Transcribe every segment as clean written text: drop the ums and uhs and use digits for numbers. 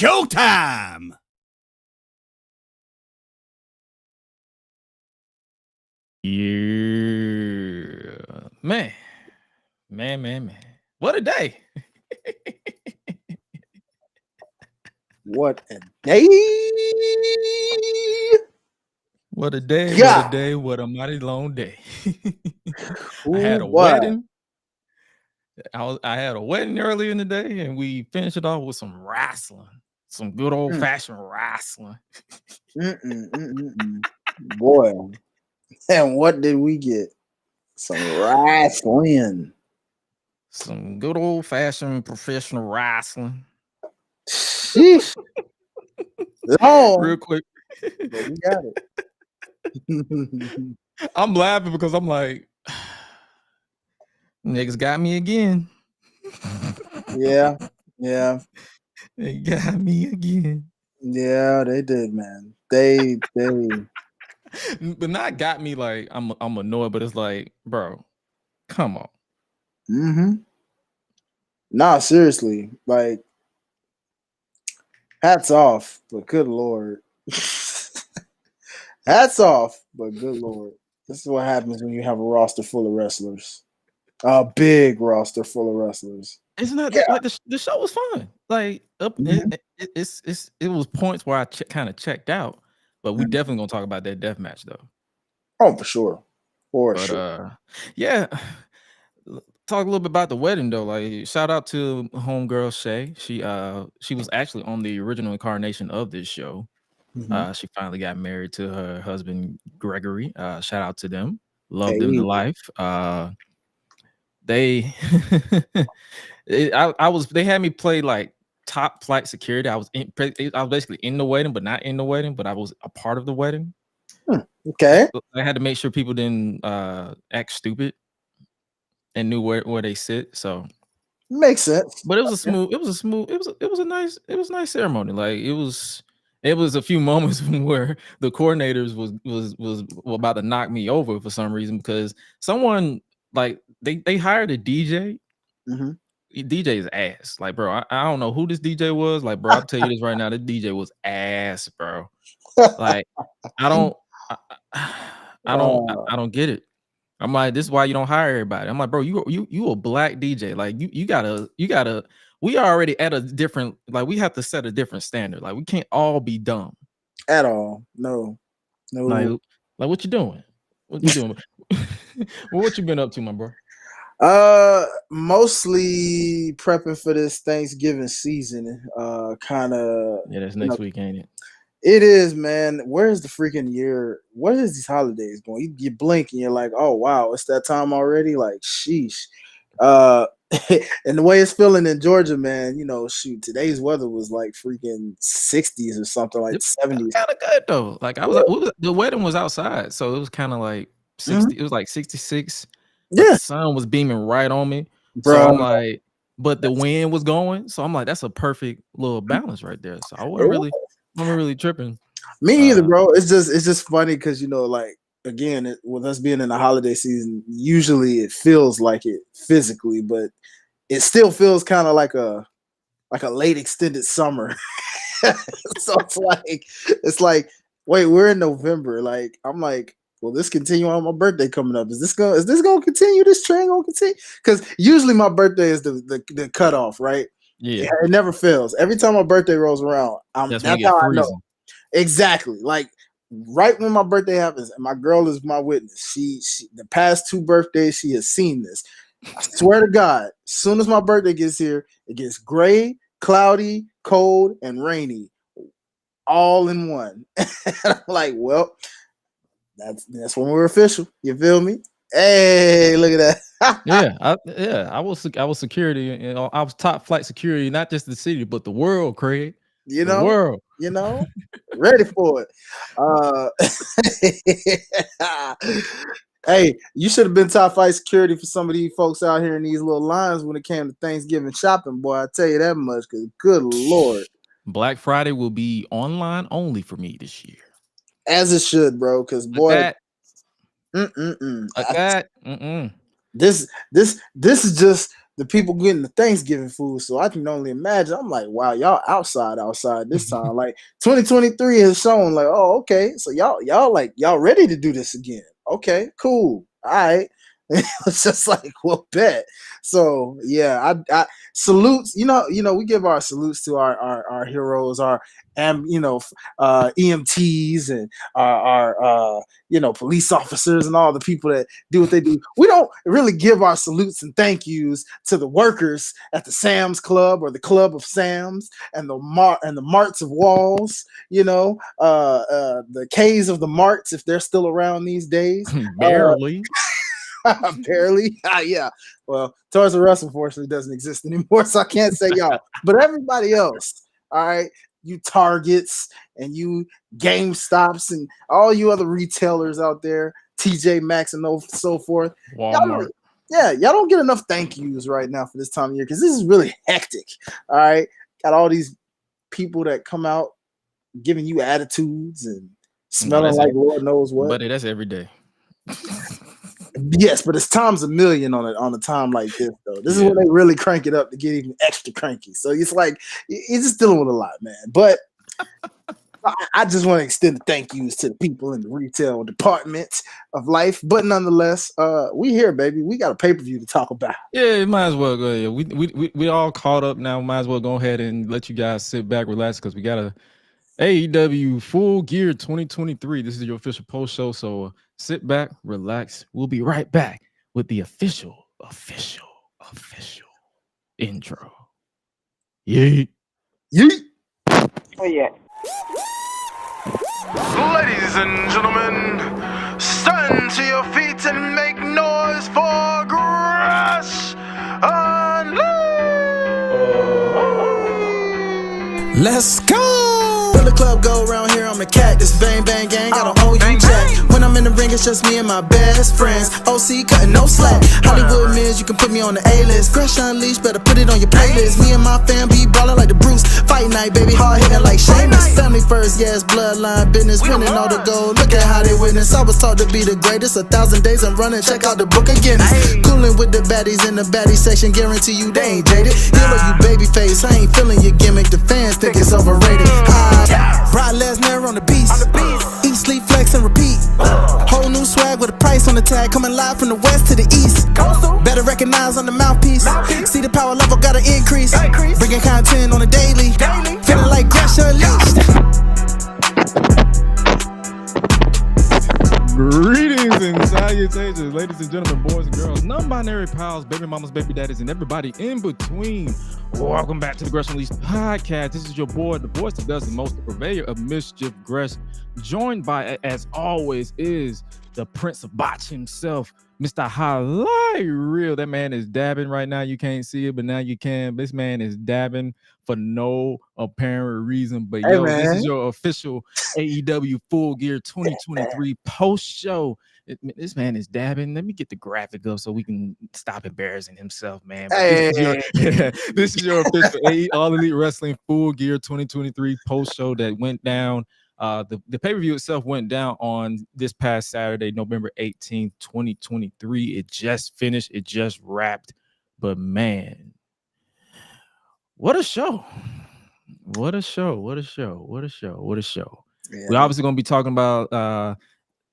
showtime. Yeah, man. What a day. What a day. What a day, God. what a day, what a mighty long day. Ooh, I had a what? wedding. I had a wedding earlier in the day, and we finished it off with some wrestling. Some good old-fashioned wrestling. Boy. And what did we get? Some wrestling. Some good old-fashioned professional wrestling. Sheesh. Oh, Real quick. but we got it. I'm laughing because I'm like, niggas got me again. Yeah. They got me again. Yeah, they did, man. They But not got me like I'm annoyed, but it's like, bro, come on. Nah, seriously. Like, hats off, but good Lord. Hats off, but good Lord. This is what happens when you have a roster full of wrestlers. A big roster full of wrestlers. Isn't that like the show was fun? Like it was points where I kind of checked out, but we definitely gonna talk about that death match though. Oh, for sure. Sure. Yeah. Talk a little bit about the wedding though. Like, shout out to homegirl Shay. She was actually on the original incarnation of this show. She finally got married to her husband Gregory. Shout out to them. Love them to life. They they had me play like top flight security. I was basically in the wedding, but not in the wedding, but I was a part of the wedding. Okay. I had to make sure people didn't act stupid and knew where they sit. So makes sense. But it was a nice ceremony. Like it was a few moments when the coordinators was about to knock me over for some reason because someone like they hired a DJ. DJ is ass. Like, bro, I don't know who this DJ was. Like, bro, I'll tell you this right now. This DJ was ass, bro. Like, I don't get it. I'm like, this is why you don't hire everybody. I'm like, bro, you a black DJ. Like, you gotta. We are already at a different. Like, we have to set a different standard. Like, we can't all be dumb at all. No. Like what you doing? What you doing? Well, what you been up to, my bro? Mostly prepping for this Thanksgiving season. Kind of. Yeah, that's next week, ain't it? It is, man. Where's the freaking year? Where is these holidays going? You blink and you're like, oh wow, it's that time already. Like, sheesh. And the way it's feeling in Georgia, man. You know, shoot, today's weather was like freaking 60s or something, like 70s. Kind of good though. Like the wedding was outside, so it was kind of like 60. It was like 66. Yeah, the sun was beaming right on me, bro. So I'm like, but the wind was going, so I'm like, that's a perfect little balance right there. So I wasn't really tripping. Me either, bro. It's just funny because you know, like again, with us being in the holiday season, usually it feels like it physically, but it still feels kind of like a late extended summer. So it's like, wait, we're in November. Like, I'm like, will this continue on my birthday coming up? Is this gonna continue? This trend gonna continue? Because usually my birthday is the cutoff, right? Yeah, it never fails. Every time my birthday rolls around, that's how I know. Exactly. Like right when my birthday happens, and my girl is my witness. She the past 2 birthdays, she has seen this. I swear to God, as soon as my birthday gets here, it gets gray, cloudy, cold, and rainy, all in one. And I'm like, well, that's when we're official. You feel me? Hey, look at that. I was security. You know, I was top flight security, not just the city, but the world, Craig. The world. You know, ready for it. Hey, you should have been top flight security for some of these folks out here in these little lines when it came to Thanksgiving shopping, boy. I tell you that much, because good Lord. Black Friday will be online only for me this year. As it should, bro, because boy. This is just the people getting the Thanksgiving food. So I can only imagine. I'm like, wow, y'all outside this time. Like 2023 has shown, like, oh, okay, so y'all ready to do this again? Okay, cool, all right. It's just like, well, bet. So yeah, I salutes. You know, we give our salutes to our heroes, our EMTs and our police officers and all the people that do what they do. We don't really give our salutes and thank yous to the workers at the Sam's Club or the Club of Sam's and the Marts of Walls. The K's of the Marts, if they're still around these days. Barely. Barely. Yeah. Well, Toys R Us unfortunately doesn't exist anymore, so I can't say y'all. But everybody else, all right, you Targets and you GameStops and all you other retailers out there, TJ Maxx and so forth. Walmart. Y'all don't get enough thank yous right now for this time of year because this is really hectic. All right. Got all these people that come out giving you attitudes and smelling like Lord knows what. But that's every day. Yes, but it's times a million on a time like this, though. This is when they really crank it up to get even extra cranky. So it's like you're just dealing with a lot, man. But I just want to extend the thank yous to the people in the retail department of life. But nonetheless, we here, baby. We got a pay-per-view to talk about. Yeah, might as well go ahead. We all caught up now. Might as well go ahead and let you guys sit back, relax, because we got a AEW Full Gear 2023. This is your official post show, so sit back, relax. We'll be right back with the official intro. Yeet. Oh yeah. Ladies and gentlemen, stand to your feet and make noise for GRESH UNLEASHED. Let's go! When the club go around here, I'm a cactus. Bang, bang, gang, got an OU jack. When I'm in the ring, it's just me and my best friends. OC cutting no slack. Hollywood Miz, you can put me on the A-list. GRESH Unleashed, better put it on your playlist. Me and my fam be ballin' like the Bruce. Fight night, baby, hard hitting like Sheamus. Family first, yes, bloodline business. Winning all the gold, look at how they witness. I was taught to be the greatest. 1,000 days I'm running, check out the book of Guinness. Coolin' with the baddies in the baddie section. Guarantee you they ain't jaded. Yellow, you baby face, I ain't feeling your gimmick. The fans think it's overrated. Brock Lesnar on the beast. Eat, sleep, flex, and repeat. Whole new swag with a price on the tag. Coming live from the west to the east. Better recognize on the mouthpiece. See the power level gotta increase. Bringing content on a daily. Feeling like GRESH Unleashed. Greetings and salutations, ladies and gentlemen, boys and girls, non-binary pals, baby mamas, baby daddies, and everybody in between. Welcome back to the GRESH Unleashed podcast. This is your boy, the voice that does the most, the purveyor of mischief, Gresh. Joined by, as always, is the Prince of Botch himself, Mr. Highlight Real. That man is dabbing right now. You can't see it, but now you can. This man is dabbing for no apparent reason. But yo, this is your official AEW Full Gear 2023 post show. This man is dabbing. Let me get the graphic up so we can stop embarrassing himself, man. This is your official All Elite Wrestling Full Gear 2023 post show that went down. The pay-per-view itself went down on this past Saturday, November 18th, 2023. It just finished. It just wrapped. But man, what a show. What a show. What a show. What a show. What a show. Yeah. We're obviously going to be talking about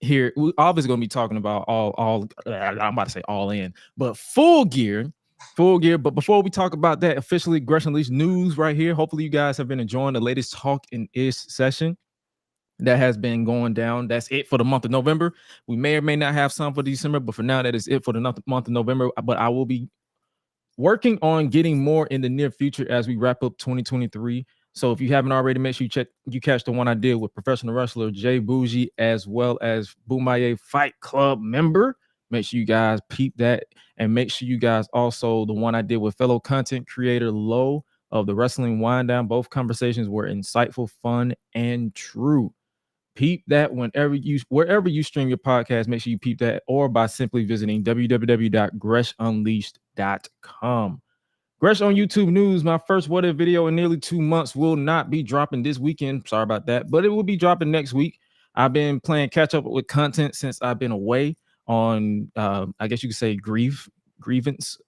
here. We're obviously going to be talking about all I'm about to say all in, but Full Gear. But before we talk about that, officially GRESH Unleashed news right here. Hopefully you guys have been enjoying the latest Talk and Ish session that has been going down. That's it for the month of November. We may or may not have some for December, but for now, that is it for the month of November. But I will be working on getting more in the near future as we wrap up 2023. So if you haven't already, make sure you catch the one I did with professional wrestler Jay Bougie, as well as Boomaye Fight Club member. Make sure you guys peep that, and make sure you guys also the one I did with fellow content creator Low of the Wrestling Wind Down. Both conversations were insightful, fun, and true. Peep that wherever you stream your podcast. Make sure you peep that, or by simply visiting www.gressunleashed.com. Gresh on YouTube news. My first What If video in nearly 2 months will not be dropping this weekend. Sorry about that, but it will be dropping next week. I've been playing catch up with content since I've been away on, I guess you could say, grief, grievance.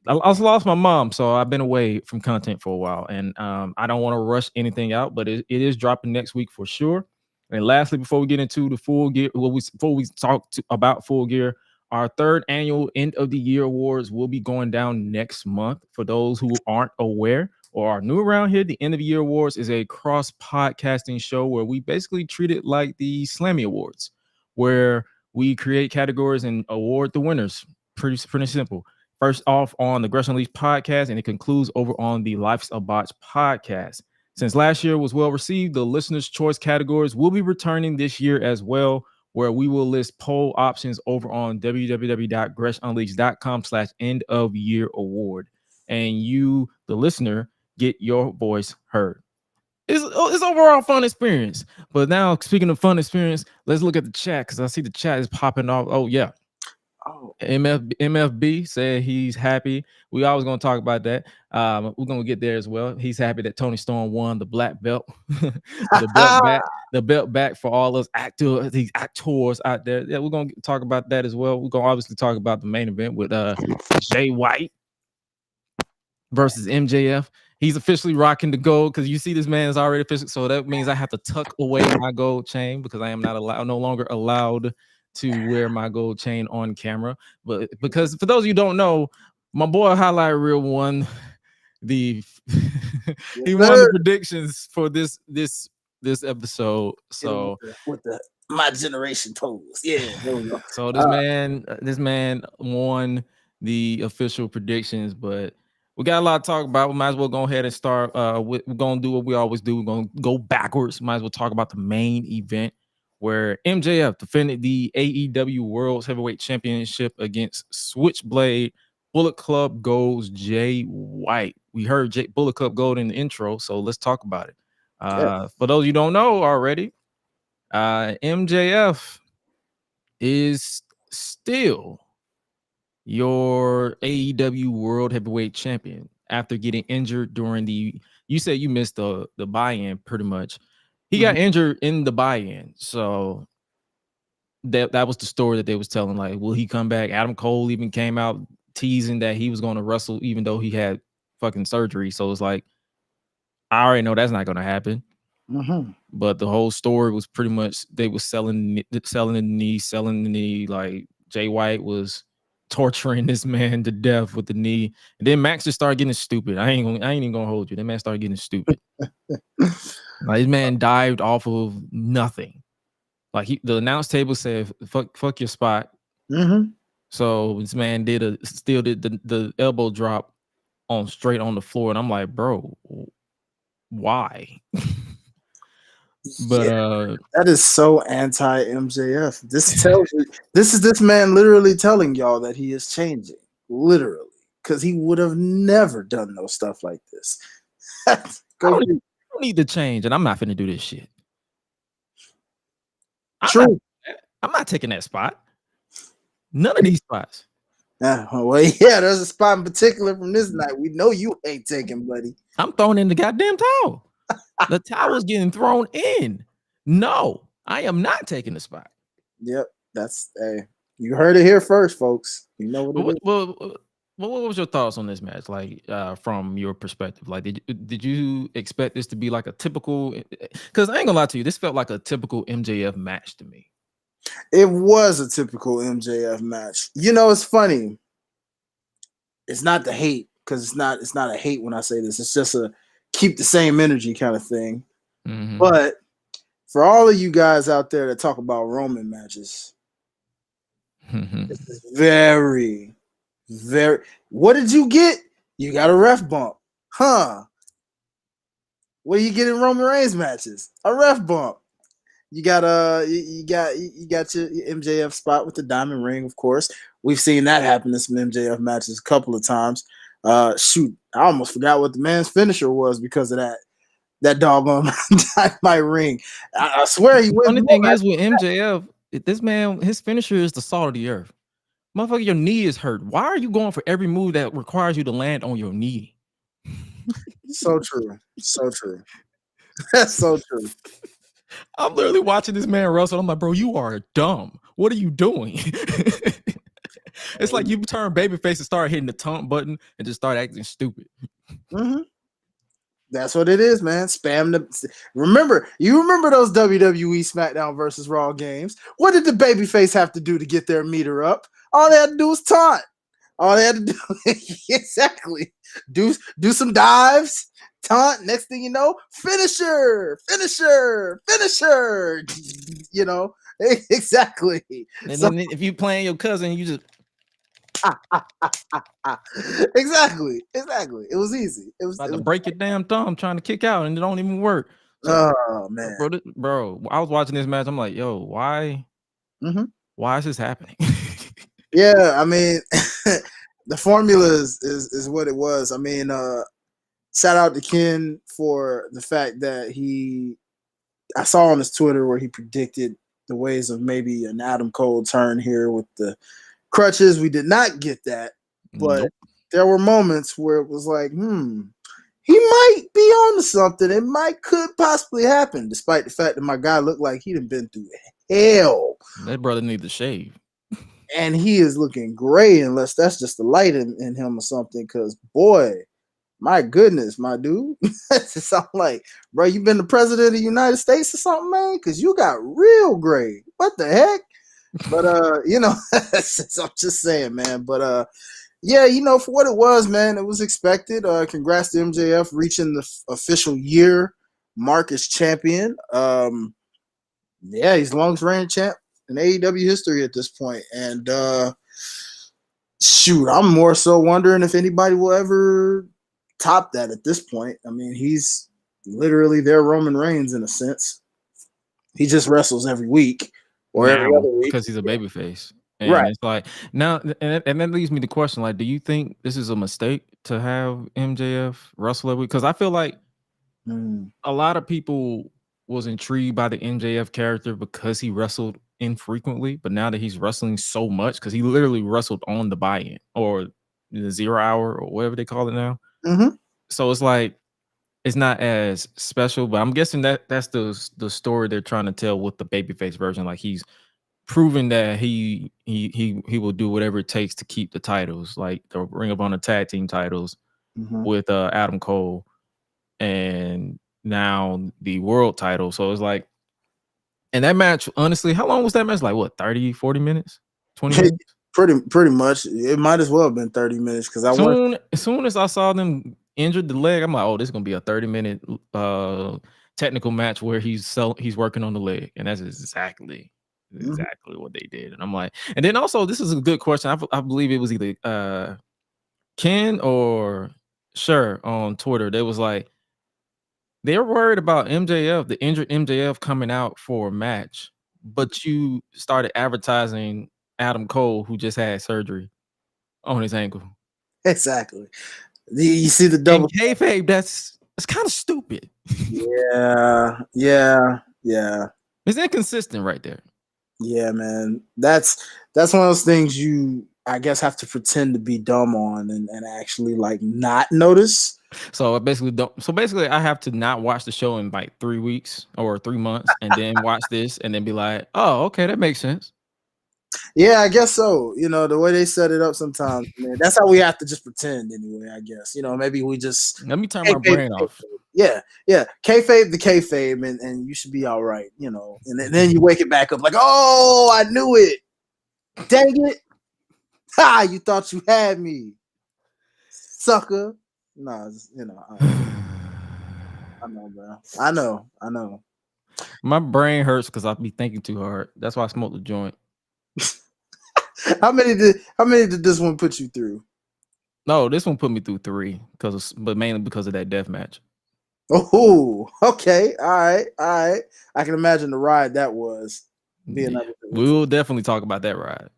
I also lost my mom, so I've been away from content for a while, and I don't want to rush anything out, but it is dropping next week for sure. And lastly, before we get into the Full Gear, before we talk about Full Gear, our third annual end of the year awards will be going down next month. For those who aren't aware or are new around here, the end of the year awards is a cross podcasting show where we basically treat it like the Slammy Awards, where we create categories and award the winners. Pretty simple. First off on the GRESH Unleashed podcast, and it concludes over on the Life's a Botch podcast. Since last year was well received, the listener's choice categories will be returning this year as well, where we will list poll options over on www.gressunleashed.com/end of year award. And you, the listener, get your voice heard. It's overall fun experience. But now, speaking of fun experience, let's look at the chat, because I see the chat is popping off. Oh, yeah. Oh, MFB said he's happy. We always going to talk about that. We're going to get there as well. He's happy that Toni Storm won the black belt, the belt back for all those actors out there. Yeah, we're going to talk about that as well. We're going to obviously talk about the main event with Jay White versus MJF. He's officially rocking the gold, because you see this man is already official. So that means I have to tuck away my gold chain, because I am no longer allowed to wear my gold chain on camera. But because for those of you who don't know, my boy Highlight Reel won the he won the predictions for this episode. So with the my generation polls. Yeah. There we go. So this man won the official predictions, but we got a lot to talk about. We might as well go ahead and start. We're gonna do what we always do. We're gonna go backwards. Might as well talk about the main event, where MJF defended the AEW World Heavyweight Championship against Switchblade Bullet Club Gold's Jay White. We heard Bullet Club Gold in the intro, so let's talk about it. For those you don't know already, MJF is still your AEW World Heavyweight Champion after getting injured during you said you missed the buy-in pretty much. He got injured in the buy-in, so that was the story that they was telling. Like, will he come back? Adam Cole even came out teasing that he was going to wrestle, even though he had fucking surgery. So it's like, I already know that's not going to happen. But the whole story was pretty much they was selling the knee. Like, Jay White was torturing this man to death with the knee, and then Max just started getting stupid. I ain't even gonna hold you. That man started getting stupid. Like, this man dived off of nothing. Like, the announce table said, "Fuck your spot." So this man did the elbow drop straight on the floor, and I'm like, bro, why? But that is so anti MJF. This tells you this is this man literally telling y'all that he is changing, literally, because he would have never done no stuff like this. I don't need to change, and I'm not finna do this shit. True. I'm not taking that spot. None of these spots. Well, yeah, there's a spot in particular from this night we know you ain't taking, buddy. I'm throwing in the goddamn towel. The towel's getting thrown in. No, I am not taking the spot. Yep, you heard it here first, folks. You know what what was your thoughts on this match? Like, from your perspective, like, did you expect this to be like a typical? Because I ain't gonna lie to you, this felt like a typical MJF match to me. It was a typical MJF match. You know, it's funny. It's not the hate, because it's not a hate when I say this. It's just a keep the same energy kind of thing. But for all of you guys out there that talk about Roman matches, this is very, very. What did you get? You got a ref bump, huh? What do you get in Roman Reigns matches? A ref bump. You got you got your MJF spot with the diamond ring, of course. We've seen that happen in some MJF matches a couple of times. Shoot, I almost forgot what the man's finisher was because of that doggone dynamite ring. I swear he went. The funny thing is with MJF, this man, his finisher is the salt of the earth. Motherfucker, your knee is hurt. Why are you going for every move that requires you to land on your knee? So true. So true. That's so true. I'm literally watching this man wrestle. I'm like, bro, you are dumb. What are you doing? It's like you turn babyface and start hitting the taunt button and just start acting stupid. Mm-hmm. That's what it is, man. Spam the. Remember those WWE SmackDown versus Raw games? What did the babyface have to do to get their meter up? All they had to do was taunt. All they had to do exactly do some dives, taunt. Next thing you know, finisher. You know, exactly. And then if you playing your cousin, you just exactly. It was easy. It was about to break your damn thumb trying to kick out, and it don't even work. So, oh man, bro, I was watching this match. I'm like, yo, why? Mm-hmm. Why is this happening? Yeah, I mean, the formula is what it was. I mean, shout out to Ken for the fact that I saw on his Twitter where he predicted the ways of maybe an Adam Cole turn here with the crutches. We did not get that, but there were moments where it was like, he might be on to something. It could possibly happen, despite the fact that my guy looked like he'd have been through hell. That brother needs to shave. And he is looking gray, unless that's just the light in him or something. Because, boy, my goodness, my dude. I'm like, bro, you been the president of the United States or something, man? Because you got real gray. What the heck? But, you know, I'm just saying, man. But, yeah, you know, for what it was, man, it was expected. Congrats to MJF reaching the official year mark as champion. Yeah, he's the longest reigning champ in AEW history at this point. And shoot, I'm more so wondering if anybody will ever top that at this point. I mean, he's literally their Roman Reigns in a sense. He just wrestles every week or every other week because he's a babyface. And right. It's like now, and that leaves me the question: like, do you think this is a mistake to have MJF wrestle every week? Because I feel like a lot of people was intrigued by the MJF character because he wrestled infrequently, but now that he's wrestling so much, because he literally wrestled on the buy-in or the 0 hour or whatever they call it now. Mm-hmm. So it's like it's not as special, but I'm guessing that's the story they're trying to tell with the babyface version. Like he's proven that he will do whatever it takes to keep the titles, like the Ring of Honor tag team titles with Adam Cole, and now the world title. So it's like, and that match, honestly, how long was that match? Like what, 30, 40 minutes? 20 minutes? Pretty much. It might as well have been 30 minutes because as soon as I saw them injured the leg, I'm like, oh, this is gonna be a 30-minute technical match where he's working on the leg, and that's exactly what they did. And I'm like, and then also this is a good question. I believe it was either Ken or Sure on Twitter. They was like, they're worried about MJF, the injured MJF coming out for a match, but you started advertising Adam Cole, who just had surgery on his ankle. Exactly. You see the double kayfabe, that's kind of stupid. Yeah. It's inconsistent right there. Yeah, man. That's one of those things you, I guess, have to pretend to be dumb on and actually like not notice. So basically I have to not watch the show in like 3 weeks or 3 months and then watch this and then be like, oh, okay, that makes sense. Yeah, I guess so. You know, the way they set it up sometimes, man, that's how we have to just pretend anyway, I guess. You know, maybe we just let me turn my brain off. Yeah. Kayfabe the kayfabe, and you should be all right, you know. And then you wake it back up like, oh, I knew it. Dang it. Ha, you thought you had me. Sucker. No, you know. I know, bro. I know. My brain hurts because I be thinking too hard. That's why I smoke the joint. How many did this one put you through? No, this one put me through 3 but mainly because of that death match. Oh, okay. All right. I can imagine the ride that was. We will definitely talk about that ride.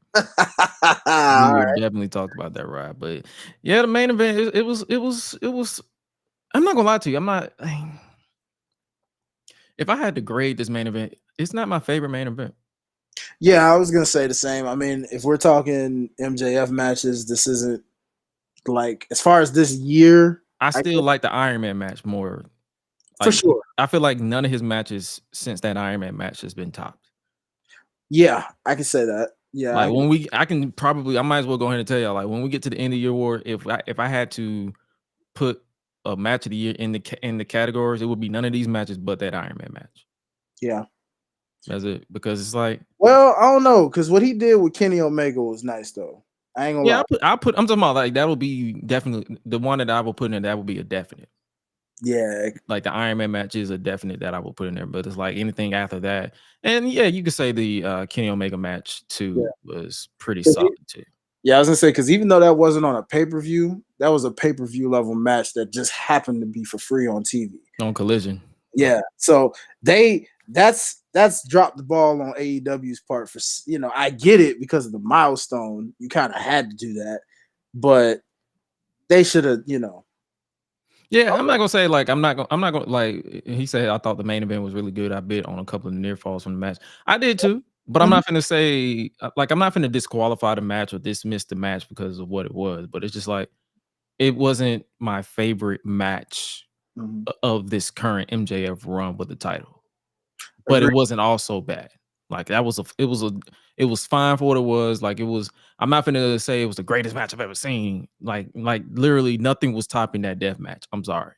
Definitely talk about that ride. But yeah, the main event, it was I'm not gonna lie to you. If I had to grade this main event, it's not my favorite main event. Yeah, I was gonna say the same. I mean, if we're talking MJF matches, this isn't like, as far as this year. I still like the Iron Man match more. For sure. I feel like none of his matches since that Iron Man match has been topped. Yeah, I can say that. Yeah, like when I might as well go ahead and tell y'all, like when we get to the end of your war, if I had to put a match of the year in the categories, it would be none of these matches but that Iron Man match. Yeah, that's it. Because it's like, well, I don't know, because what he did with Kenny Omega was nice though. I ain't gonna lie. I'm talking about like that will be definitely the one that I will put in there. That will be a definite. Yeah, like the Iron Man match is a definite that I will put in there, but it's like anything after that, and yeah, you could say the Kenny Omega match too was pretty solid too. Yeah, I was gonna say, because even though that wasn't on a pay-per-view, that was a pay-per-view level match that just happened to be for free on TV on Collision. Yeah, so that's dropped the ball on AEW's part. For I get it because of the milestone, you kind of had to do that, but they should have, Yeah, I'm not gonna say like I'm not gonna like he said. I thought the main event was really good. I bid on a couple of near falls from the match. I did too, but I'm not gonna say like I'm not gonna disqualify the match or dismiss the match because of what it was. But it's just like it wasn't my favorite match of this current MJF run with the title, but it wasn't also bad. Like that was it was fine for what it was. Like it was. I'm not gonna say it was the greatest match I've ever seen. Like literally nothing was topping that death match. I'm sorry.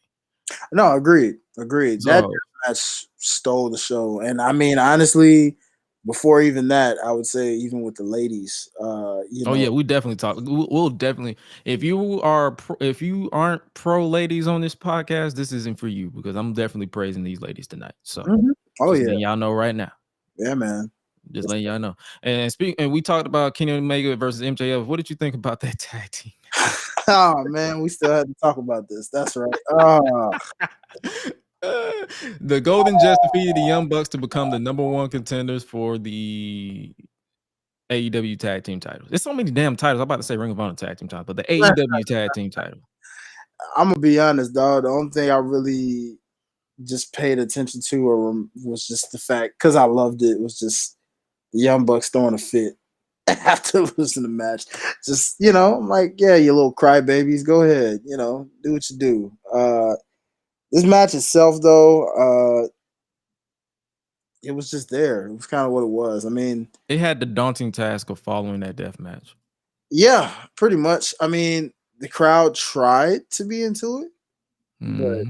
No, agreed. So, that match stole the show, and I mean honestly, before even that, I would say even with the ladies, yeah, we definitely talk. We'll definitely if you aren't pro ladies on this podcast, this isn't for you because I'm definitely praising these ladies tonight. So letting y'all know right now. Yeah, man. Just letting y'all know. And we talked about Kenny Omega versus MJF. What did you think about that tag team? Oh man, we still had to talk about this. That's right. The Golden Jets defeated the Young Bucks to become the #1 contenders for the AEW tag team titles. There's so many damn titles. I'm about to say Ring of Honor tag team title, but the AEW tag team title. I'm gonna be honest, dog. The only thing I really just paid attention to or was just the fact, because I loved it, was just the Young Bucks throwing a fit after losing the match. Just, I'm like, yeah, you little crybabies, go ahead, do what you do. This match itself, though, it was just there. It was kind of what it was. I mean, it had the daunting task of following that death match. Yeah, pretty much. I mean, the crowd tried to be into it, but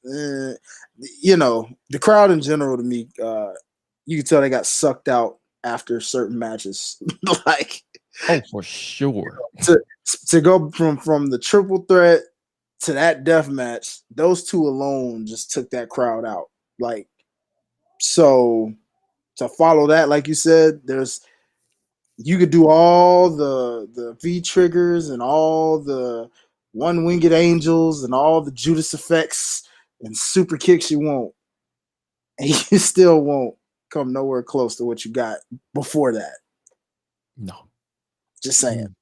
the crowd in general, to me, you can tell they got sucked out after certain matches. Like, oh, for sure. To go from the triple threat to that death match, those two alone just took that crowd out. Like, so to follow that, like you said, you could do all the V triggers and all the one-winged angels and all the Judas effects and super kicks you want, and you still won't come nowhere close to what you got before that. No. Just saying.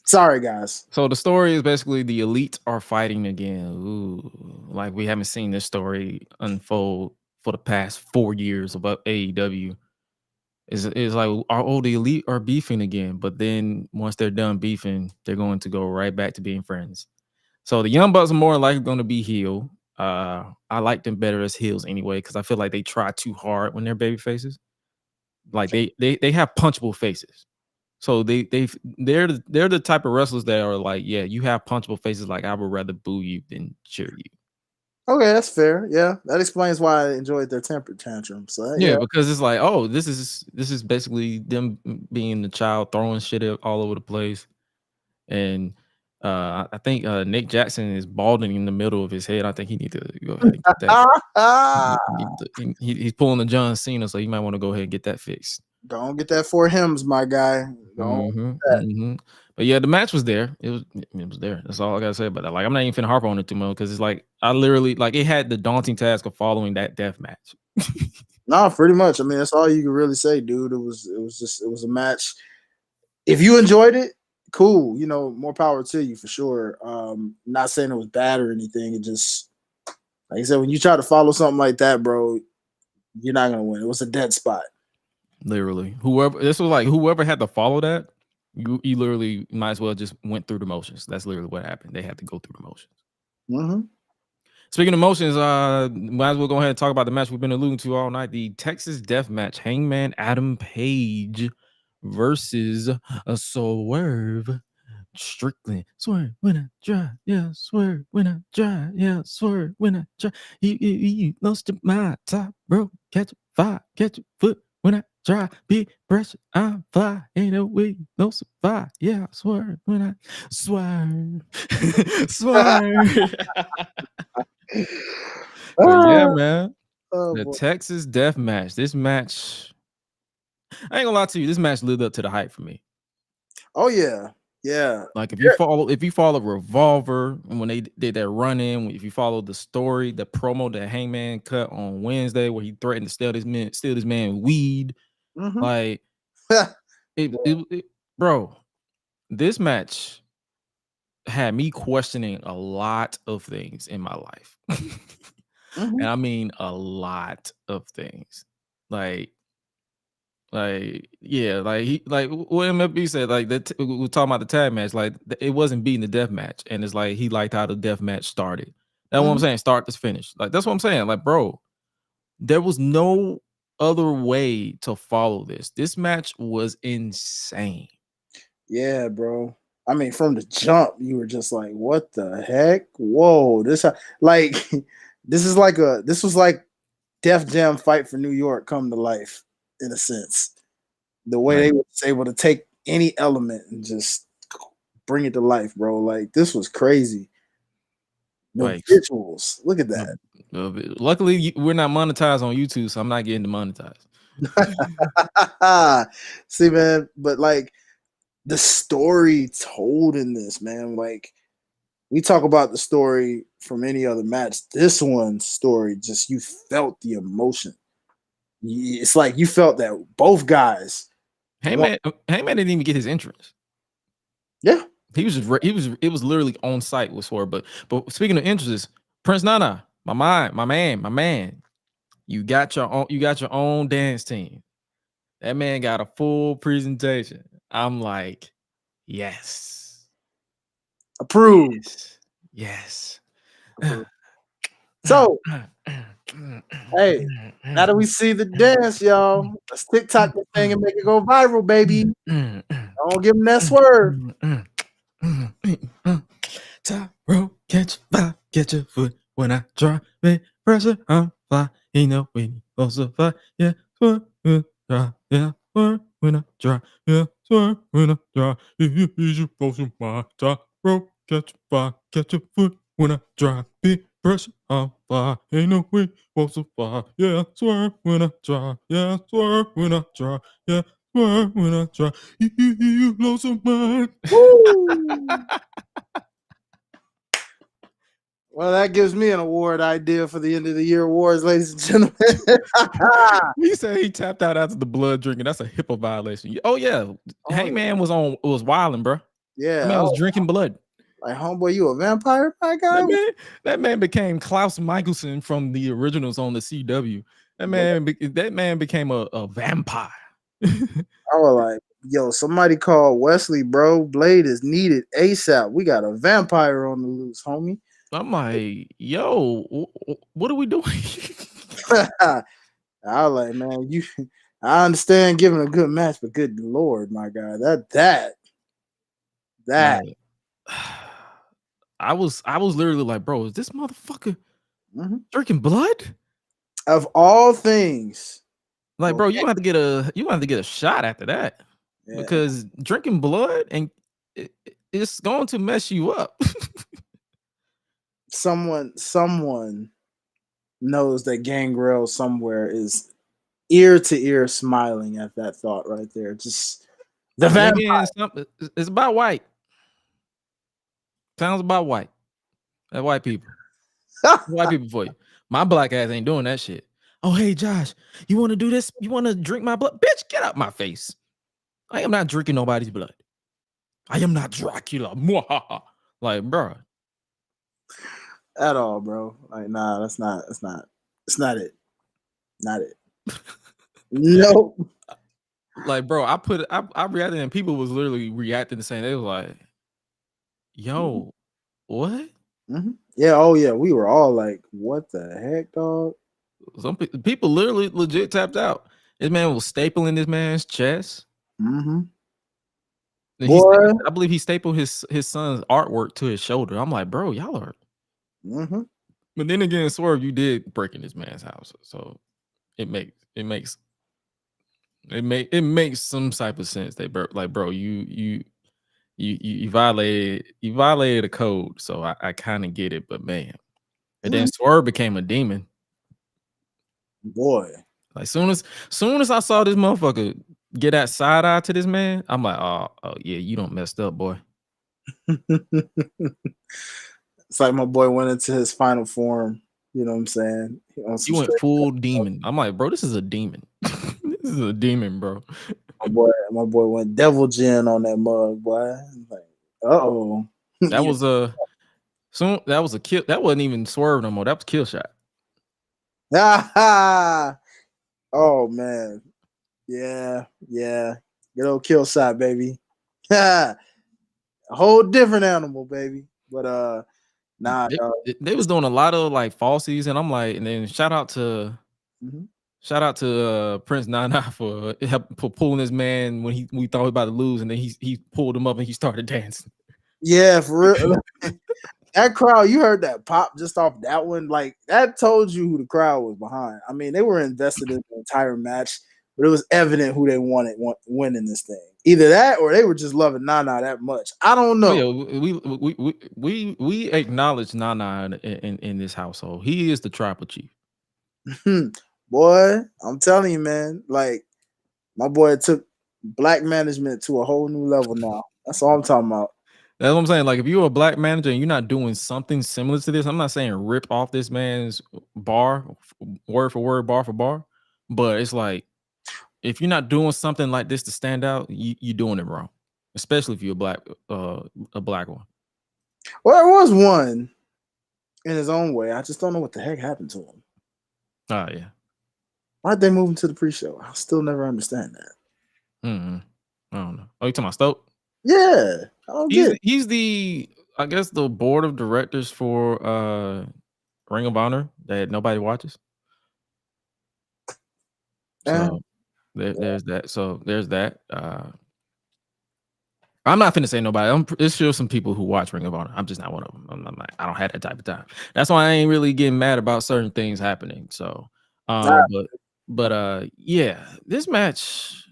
Sorry, guys. So the story is basically the Elite are fighting again. Ooh, like we haven't seen this story unfold for the past 4 years about AEW. Is like, the Elite are beefing again, but then once they're done beefing, they're going to go right back to being friends. So the Young Bucks are more likely going to be heel. I like them better as heels anyway, because I feel like they try too hard when they're baby faces. Like they have punchable faces. So they're the type of wrestlers that are like, yeah, you have punchable faces. Like I would rather boo you than cheer you. Okay, that's fair. Yeah, that explains why I enjoyed their temper tantrum. So yeah, because it's like, oh, this is basically them being the child throwing shit all over the place, and I think Nick Jackson is balding in the middle of his head. I think he needs to go ahead and get that. He's pulling the John Cena, so you might want to go ahead and get that fixed. Don't get that 4 hymns, my guy. But yeah, the match was there. It was there. That's all I gotta say about that. Like, I'm not even finna harp on it too much because it's like I literally like it had the daunting task of following that death match. No, pretty much. I mean, that's all you can really say, dude. It was a match. If you enjoyed it, cool. More power to you for sure. Not saying it was bad or anything. It just, like I said, when you try to follow something like that, bro, you're not gonna win. It was a dead spot. Literally, whoever had to follow that, you literally might as well just went through the motions. That's literally what happened. They had to go through the motions. Speaking of motions, might as well go ahead and talk about the match we've been alluding to all night. The Texas Death Match, Hangman Adam Page versus a Swerve Strickland. Swerve when I try, yeah. Swerve when I try, yeah. Swerve when I try. You lost my top, bro. Catch a fire, catch a foot when I try. Big pressure, I'm fly. Ain't no way, no survive. Yeah, swerve when I swerve, swerve. But yeah, man. The Texas Death Match. This match, I ain't gonna lie to you. This match lived up to the hype for me. Oh yeah. Yeah. Like if you follow Revolver and when they did that run in, if you follow the story, the promo that Hangman cut on Wednesday where he threatened to steal this man weed, like bro, this match had me questioning a lot of things in my life. And I mean a lot of things. Like yeah, what MFB said, like that we were talking about the tag match, like it wasn't beating the death match, and it's like he liked how the death match started. That's what I'm saying, start to finish. Like that's what I'm saying. Like, bro, there was no other way to follow this. This match was insane. Yeah, bro. I mean, from the jump, you were just like, "What the heck? Whoa!" This was like Def Jam Fight for New York come to life in a sense. The way they was able to take any element and just bring it to life, bro. Like this was crazy. The visuals, look at that. Luckily, we're not monetized on YouTube, so I'm not getting demonetized. See, man, but like the story told in this, man, like we talk about the story from any other match. This one's story, just you felt the emotion. It's like you felt that both guys. Hangman didn't even get his entrance. Yeah, it was literally on site with Swerve. But speaking of entrances, Prince Nana, my man, you got your own dance team. That man got a full presentation. I'm like, yes, approved. Yes. So, hey, now that we see the dance, y'all, let's TikTok this thing and make it go viral, baby. Don't give him that swerve. Top rope, catch fire, catch your foot when I drop it. Pressure, I'm fly. Ain't no way also fly. Yeah, swerve when I drop. Yeah, swerve when I drop. Yeah, swerve when I drop. If you use your potion, my top rope, catch fire, catch your foot when I drop it. Pressure, I'm fly. Ain't no way also fly. Yeah, swerve when I drop. Yeah, swerve when I drop. Yeah, swerve when I drop. You lost your mind. Well, that gives me an award idea for the end of the year awards, ladies and gentlemen. He said he tapped out after the blood drinking. That's a HIPAA violation. Oh yeah, Hangman was wilding, bro. Yeah, that man was drinking blood. Like, homeboy, you a vampire, my guy? That man became Klaus Michelson from the originals on the CW. That man became a vampire. I was like, yo, somebody call Wesley, bro. Blade is needed ASAP. We got a vampire on the loose, homie. I'm like, yo, what are we doing? I was like, man, I understand giving a good match, but good Lord, my guy, that. Like, I was literally like, bro, is this motherfucker drinking blood? Of all things. Like, bro, you have to get a shot after that. Yeah. Because drinking blood and it's going to mess you up. Someone knows that Gangrel somewhere is ear to ear smiling at that thought right there. Just the vampire. It's about white. Sounds about white. That's white people. White people for you. My black ass ain't doing that shit. Oh, hey, Josh, you want to do this? You want to drink my blood? Bitch, get out my face. I am not drinking nobody's blood. I am not Dracula. Like, bro. At all, bro. Like, nah, it's not it. Not it. No. Like, bro, I reacted and people was literally reacting the same. They was like, yo, what? Yeah, oh yeah. We were all like, what the heck, dog? Some people literally legit tapped out. This man was stapling this man's chest. Mm-hmm. I believe he stapled his son's artwork to his shoulder. I'm like, bro, y'all are. Mm-hmm. But then again, Swerve, you did break in this man's house, so it makes some type of sense. Like, bro, you violated a code, so I kind of get it. But man, and then Swerve became a demon. Boy, like soon as I saw this motherfucker get that side eye to this man, I'm like, oh yeah, you don't messed up, boy. It's like my boy went into his final form. You know what I'm saying? He went full demon. I'm like, bro, this is a demon. This is a demon, bro. My boy went devil gin on that mug, boy. Like, uh-oh. That was a kill. That wasn't even Swerve no more. That was kill shot. Oh man. Yeah. Good old kill shot, baby. A whole different animal, baby. But nah, they was doing a lot of like falsies, and I'm like, and then shout out to Prince Nana for pulling this man when we thought he was about to lose, and then he pulled him up and he started dancing. Yeah, for real. That crowd, you heard that pop just off that one. Like, that told you who the crowd was behind. I mean, they were invested in the entire match, but it was evident who they wanted winning this thing. Either that or they were just loving Nana that much. I don't know. Oh, yeah, we acknowledge Nana in this household. He is the tribal chief. Boy, I'm telling you, man. Like, my boy took black management to a whole new level now. That's all I'm talking about. That's what I'm saying. Like, if you're a black manager and you're not doing something similar to this, I'm not saying rip off this man's bar, word for word, bar for bar, but it's like, if you're not doing something like this to stand out, you're doing it wrong, especially if you're a black one. Well, there was one in his own way. I just don't know what the heck happened to him. Oh, yeah. Why'd they move him to the pre-show? I still never understand that. I don't know. Oh, you talking about Stoke? Yeah. I don't get it. He's the, I guess, the board of directors for Ring of Honor that nobody watches. So there's that. So there's that. I'm not finna say nobody. There's sure some people who watch Ring of Honor. I'm just not one of them. I'm like, I don't have that type of time. That's why I ain't really getting mad about certain things happening. So, but yeah, this match,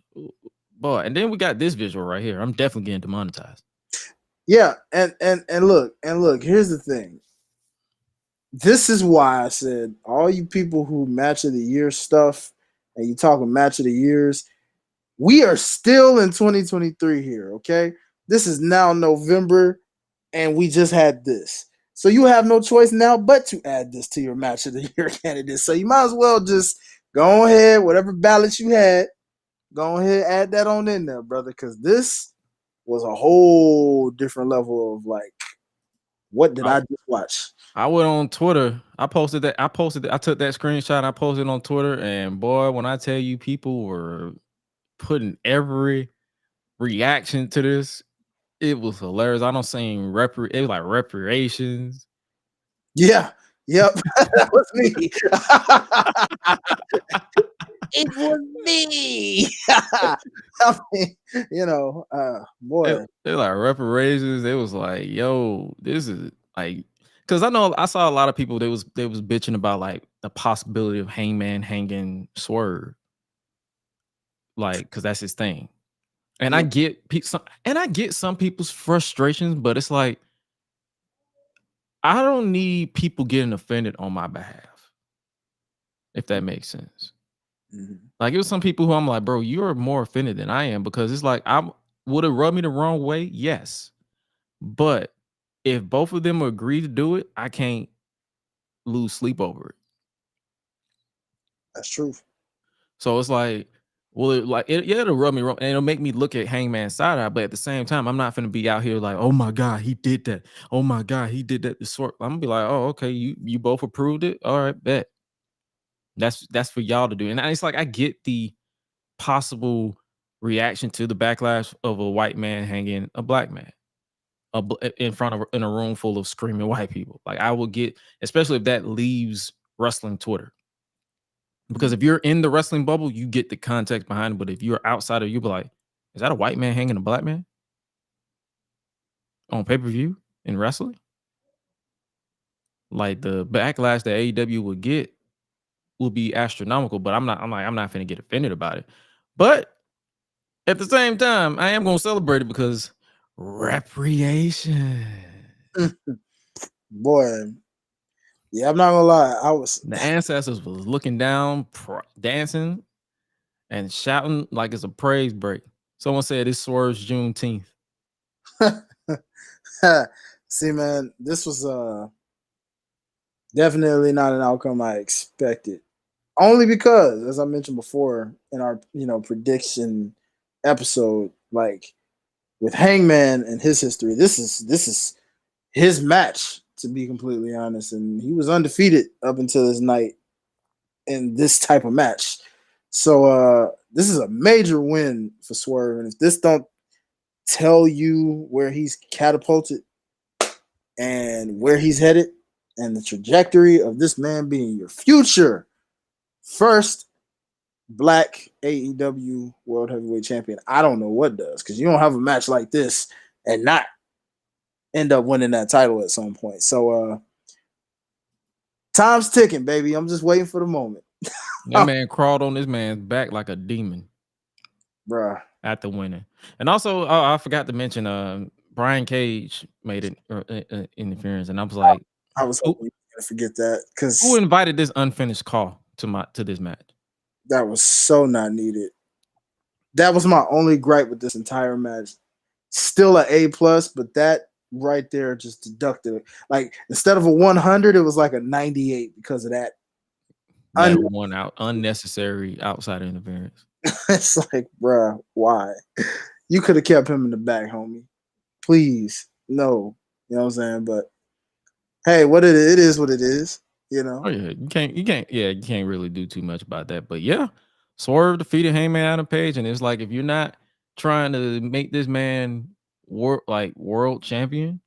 boy. And then we got this visual right here. I'm definitely getting demonetized. Yeah, and look, here's the thing. This is why I said all you people who match of the year stuff and you talking match of the years, we are still in 2023 here, okay? This is now November, and we just had this. So you have no choice now but to add this to your match of the year candidate. So you might as well just go ahead, whatever ballots you had, go ahead, add that on in there, brother, because this was a whole different level of like, what did I just watch? I went on Twitter. I took that screenshot. I posted on Twitter, and boy, when I tell you, people were putting every reaction to this, it was hilarious. I don't sing it was like reparations. Yeah. Yep. That was me. It was me. I mean, boy. They like reparations. It was like, yo, this is like, because I saw a lot of people. They was bitching about like the possibility of Hangman hanging Swerve, like, because that's his thing. And I get some people's frustrations, but it's like, I don't need people getting offended on my behalf, if that makes sense. Like, it was some people who I'm like, bro, you're more offended than I am, because it's like, would it rub me the wrong way? Yes. But if both of them agree to do it, I can't lose sleep over it. That's true. So it's like, well, it'll rub me wrong, and it'll make me look at Hangman's side eye, but at the same time, I'm not gonna be out here like, oh my God, he did that. Oh my God, he did that. I'm gonna be like, oh, okay, you both approved it. All right, bet. That's for y'all to do. And it's like, I get the possible reaction to the backlash of a white man hanging a black man in a room full of screaming white people. Like, I will get, especially if that leaves wrestling Twitter. Because if you're in the wrestling bubble, you get the context behind it. But if you're outside of, you'll be like, Is that a white man hanging a black man on pay-per-view in wrestling? Like the backlash that AEW would get will be astronomical, but I'm not finna get offended about it. But at the same time, I am gonna celebrate it because recreation. Boy, yeah, I'm not gonna lie. The ancestors was looking down, dancing, and shouting like it's a praise break. Someone said it's Swerve's Juneteenth. See, man, this was definitely not an outcome I expected. Only because, as I mentioned before in our prediction episode, like with Hangman and his history, this is his match, to be completely honest, and he was undefeated up until this night in this type of match. So this is a major win for Swerve, and if this don't tell you where he's catapulted and where he's headed and the trajectory of this man being your future first black AEW World Heavyweight Champion, I don't know what does, because you don't have a match like this and not end up winning that title at some point. So time's ticking, baby. I'm just waiting for the moment. That man crawled on this man's back like a demon, bruh, after winning. And also, I forgot to mention, Brian Cage made an interference, and I was like, I was hoping you were gonna forget that, because who invited this unfinished call to this match? That was so not needed. That was my only gripe with this entire match. Still an A+, but that right there just deducted it. Like, instead of a 100, it was like a 98 because of that. Unnecessary outside interference. It's like, bruh, why? You could have kept him in the back, homie. Please, no. You know what I'm saying? But hey, it is what it is. You know. Oh yeah, you can't really do too much about that. But yeah, Swerve defeated Hangman Adam Page, and it's like, if you're not trying to make this man world champion,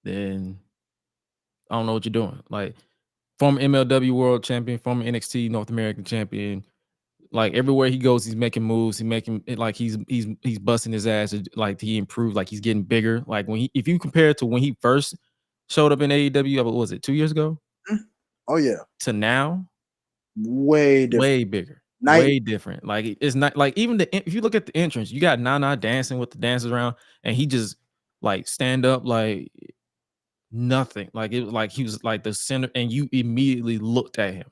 then I don't know what you're doing. Like, former MLW World Champion, former NXT North American Champion. Like, everywhere he goes, he's making moves. He's making it like he's busting his ass. Like, he improved. Like, he's getting bigger. Like, if you compare it to when he first showed up in AEW, what was it, 2 years ago? Oh yeah. To now, way different. Way bigger. Way different. Like, it's not like, even if you look at the entrance, you got Nana dancing with the dancers around, and he just like stand up like nothing. Like, it was like he was like the center, and you immediately looked at him.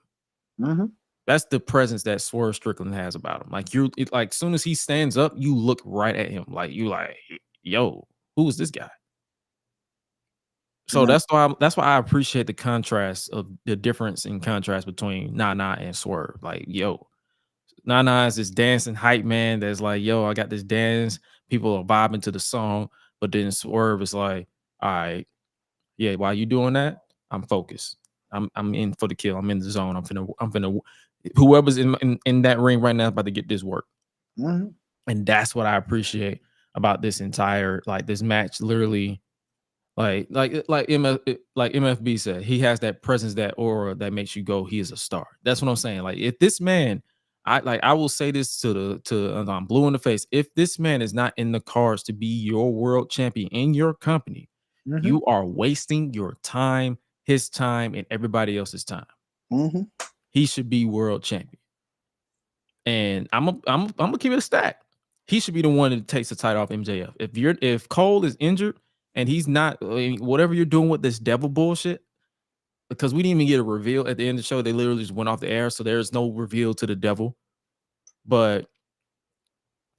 Mm-hmm. That's the presence that Swerve Strickland has about him. Like, as soon as he stands up, you look right at him. Like, you like, yo, who is this guy? So that's why I appreciate the contrast of the difference in contrast between Nana and Swerve. Like, yo, Nana is this dancing hype man that's like, yo, I got this dance. People are vibing to the song. But then Swerve is like, all right, yeah, while you doing that, I'm focused. I'm in for the kill. I'm in the zone. I'm finna whoever's in that ring right now is about to get this work. Mm-hmm. And that's what I appreciate about this entire, like, this match. Literally, like MFB said, he has that presence, that aura that makes you go, he is a star. That's what I'm saying. Like, if this man, I will say this I'm blue in the face. If this man is not in the cards to be your world champion in your company, mm-hmm. you are wasting your time, his time, and everybody else's time. Mm-hmm. He should be world champion. And I'm gonna keep it a stack. He should be the one that takes the title off MJF. If Cole is injured and he's not, whatever you're doing with this devil bullshit, because we didn't even get a reveal at the end of the show. They literally just went off the air, so there's no reveal to the devil. But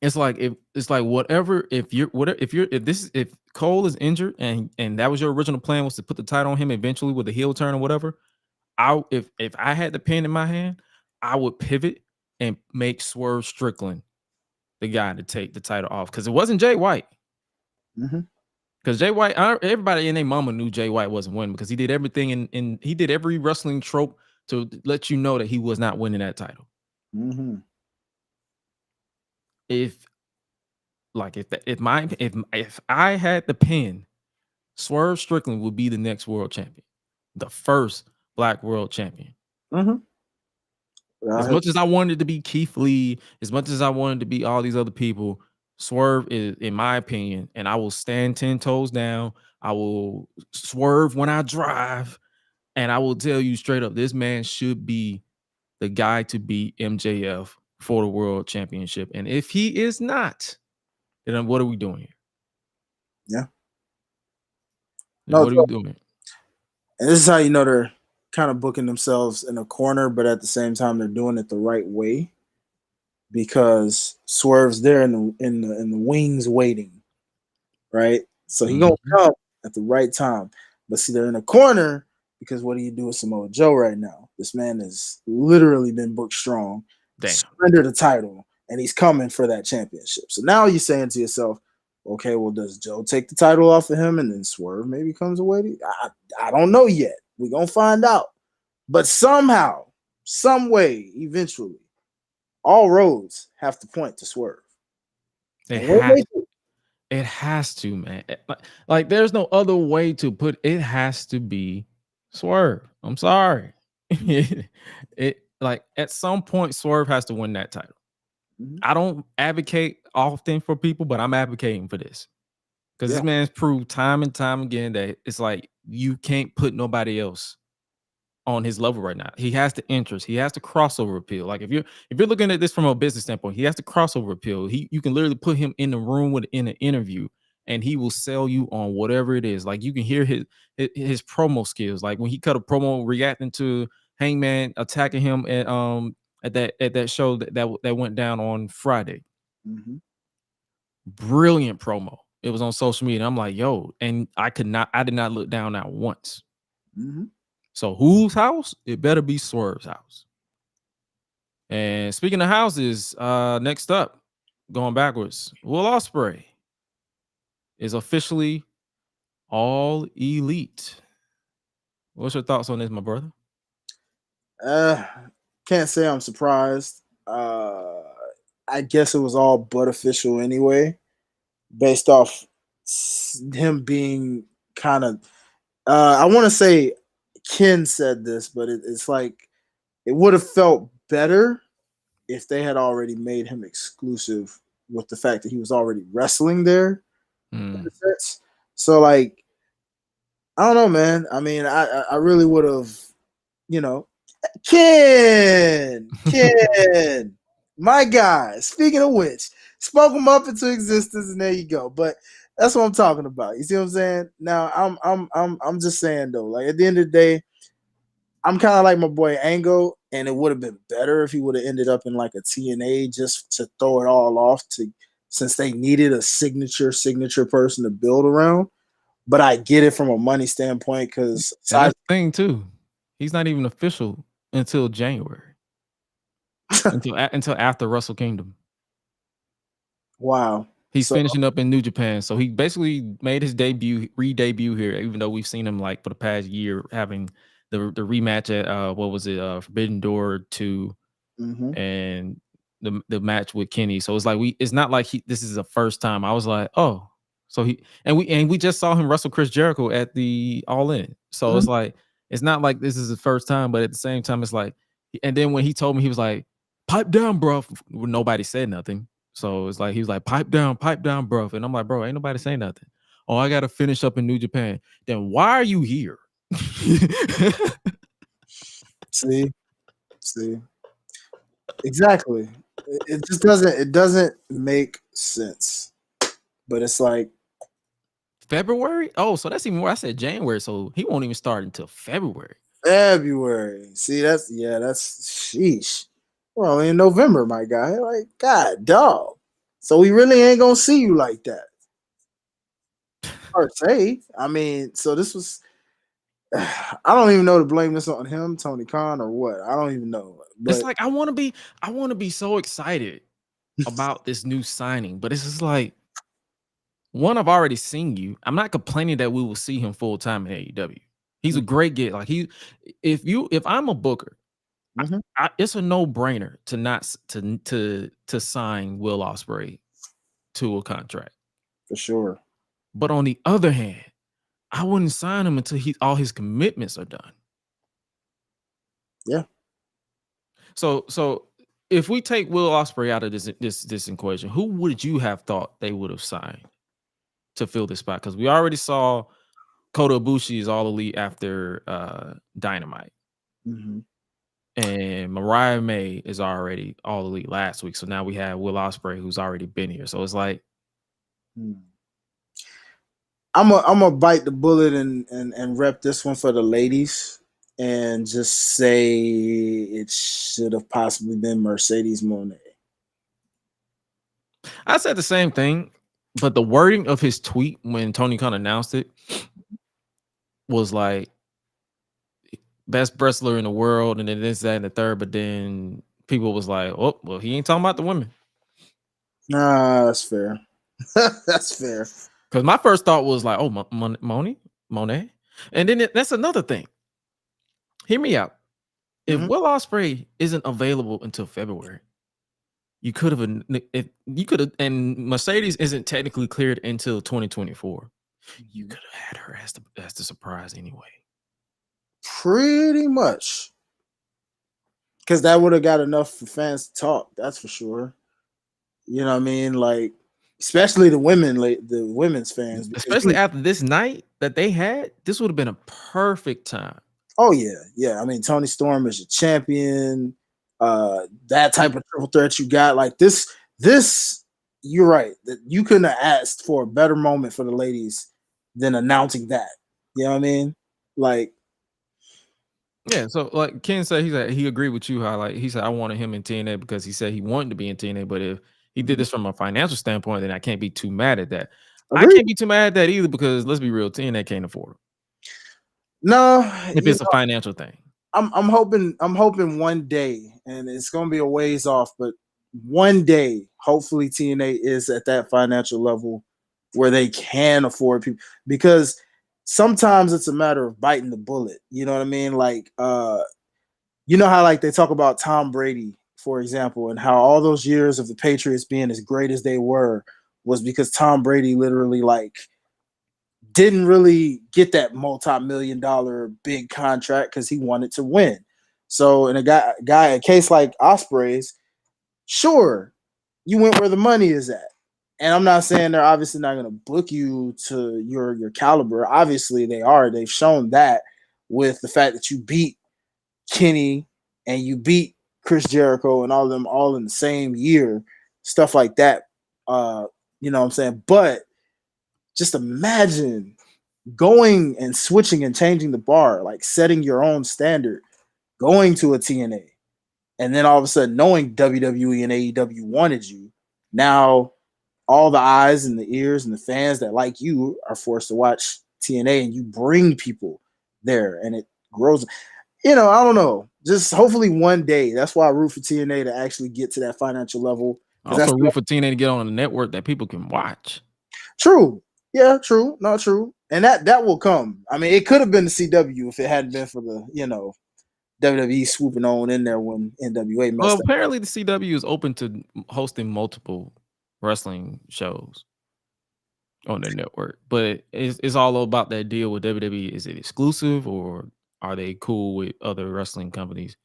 it's like, if Cole is injured and that was your original plan, was to put the title on him eventually with a heel turn or whatever, if I had the pen in my hand, I would pivot and make Swerve Strickland the guy to take the title off, because it wasn't Jay White. Because Jay White, everybody and their mama knew Jay White wasn't winning, because he did everything and he did every wrestling trope to let you know that he was not winning that title. Mm-hmm. If I had the pen, Swerve Strickland would be the next world champion, the first black world champion. Mm-hmm. As much as I wanted to be Keith Lee, as much as I wanted to be all these other people, Swerve is, in my opinion, and I will stand 10 toes down. I will swerve when I drive, and I will tell you straight up, this man should be the guy to beat MJF for the World Championship. And if he is not, then what are we doing here? Yeah. What are we doing? And this is how you know they're kind of booking themselves in a corner, but at the same time they're doing it the right way, because Swerve's there in the wings waiting, right? So he gonna come at the right time. But see, they're in a corner because what do you do with Samoa Joe right now? This man has literally been booked strong, surrender the title, and he's coming for that championship. So now you're saying to yourself, okay, well, does Joe take the title off of him and then Swerve maybe comes away? I don't know yet. We're going to find out. But somehow, some way, eventually, all roads have to point to Swerve. It has to, man. Like, there's no other way to put it. It has to be Swerve. I'm sorry. It like at some point, Swerve has to win that title. I don't advocate often for people, but I'm advocating for this. Because this man's proved time and time again that it's like you can't put nobody else on his level right now. He has the interest. He has the crossover appeal. Like if you're looking at this from a business standpoint, he has the crossover appeal. You can literally put him in the room in an interview, and he will sell you on whatever it is. Like you can hear his promo skills. Like when he cut a promo reacting to Hangman attacking him at that show that went down on Friday. Brilliant promo. It was on social media. I'm like, yo, and I did not look down at once. So whose house? It better be Swerve's house. And speaking of houses, next up, going backwards, Will Ospreay is officially all elite. What's your thoughts on this, my brother? Can't say I'm surprised. I guess it was all but official anyway, based off him being kind of, I want to say Ken said this, but it's like it would have felt better if they had already made him exclusive with the fact that he was already wrestling there. In a sense. So like, I don't know, man. I mean, I really would have, Ken, my guy. Speaking of which, spoke him up into existence, and there you go. But that's what I'm talking about. You see what I'm saying? Now, I'm just saying though. Like at the end of the day, I'm kind of like my boy Angle, and it would have been better if he would have ended up in like a TNA just to throw it all off since they needed a signature person to build around. But I get it from a money standpoint because that's the thing too. He's not even official until January. until after Wrestle Kingdom. Wow. He's finishing up in New Japan. So he basically made his re-debut here, even though we've seen him like for the past year having the rematch at Forbidden Door 2 and the match with Kenny. So it's like it's not like this is the first time. I was like, oh, so we just saw him wrestle Chris Jericho at the All In. So it's like it's not like this is the first time, but at the same time, it's like, and then when he told me, he was like, pipe down, bro. Nobody said nothing. So it's like he was like, pipe down, bro. And I'm like, bro, ain't nobody saying nothing. Oh, I gotta finish up in New Japan. Then why are you here? See, exactly. It just doesn't make sense. But it's like February. Oh, so that's even more. I said January, so he won't even start until February. See, that's sheesh. Well, in November, my guy. Like, God, dog. So we really ain't gonna see you like that. Per se. I mean, so this was. I don't even know to blame this on him, Tony Khan, or what. I don't even know. But it's like I want to be so excited about this new signing, but it's just like, one, I've already seen you. I'm not complaining that we will see him full time in AEW. He's a great get. Like if I'm a booker, it's a no brainer to not to sign Will Ospreay to a contract for sure. But on the other hand, I wouldn't sign him until all his commitments are done. Yeah. So if we take Will Ospreay out of this equation, who would you have thought they would have signed to fill this spot? Because we already saw Kota Ibushi is All Elite after Dynamite. Mm-hmm. And Mariah May is already All Elite last week. So now we have Will Ospreay, who's already been here. So it's like, I'm gonna bite the bullet and rep this one for the ladies and just say it should have possibly been Mercedes Moné. I said the same thing, but the wording of his tweet when Tony Khan announced it was like best wrestler in the world, and then this, that, and the third. But then people was like, "Oh, well, he ain't talking about the women." Nah, that's fair. That's fair. Because my first thought was like, "Oh, Monet," and then that's another thing. Hear me out. If Will Ospreay isn't available until February, you could have, and Mercedes isn't technically cleared until 2024. You could have had her as the surprise anyway. Pretty much. Because that would have got enough for fans to talk, that's for sure. You know what I mean? Like, especially the women's fans. Especially after this night that they had, this would have been a perfect time. Oh, yeah. Yeah. I mean, Toni Storm is your champion. That type of triple threat you got. Like, this, you're right. That you couldn't have asked for a better moment for the ladies than announcing that. You know what I mean? Like, yeah, so like Ken said, he agreed with you how he said I wanted him in TNA because he said he wanted to be in TNA, but if he did this from a financial standpoint, then I can't be too mad at that. Agreed. I can't be too mad at that either because let's be real, TNA can't afford it. No, if it's a financial thing. I'm hoping one day, and it's gonna be a ways off, but one day, hopefully TNA is at that financial level where they can afford people, because sometimes it's a matter of biting the bullet. You know what I mean? Like, you know how like they talk about Tom Brady, for example, and how all those years of the Patriots being as great as they were was because Tom Brady literally like didn't really get that multi-million-dollar big contract because he wanted to win. So in a case like Ospreay's, sure, you went where the money is at. And I'm not saying they're obviously not going to book you to your caliber. Obviously, they are. They've shown that with the fact that you beat Kenny and you beat Chris Jericho and all of them all in the same year, stuff like that. You know what I'm saying? But just imagine going and switching and changing the bar, like setting your own standard, going to a TNA, and then all of a sudden knowing WWE and AEW wanted you. Now all the eyes and the ears and the fans that like you are forced to watch TNA, and you bring people there and it grows. You know, I don't know. Just hopefully one day. That's why I root for TNA to actually get to that financial level. Also root for TNA to get on a network that people can watch. True. Yeah, true. Not true. And that will come. I mean, it could have been the CW if it hadn't been for the, WWE swooping on in there when NWA messed up. Apparently the CW is open to hosting multiple wrestling shows on their network, but it's all about that deal with WWE. Is it exclusive or are they cool with other wrestling companies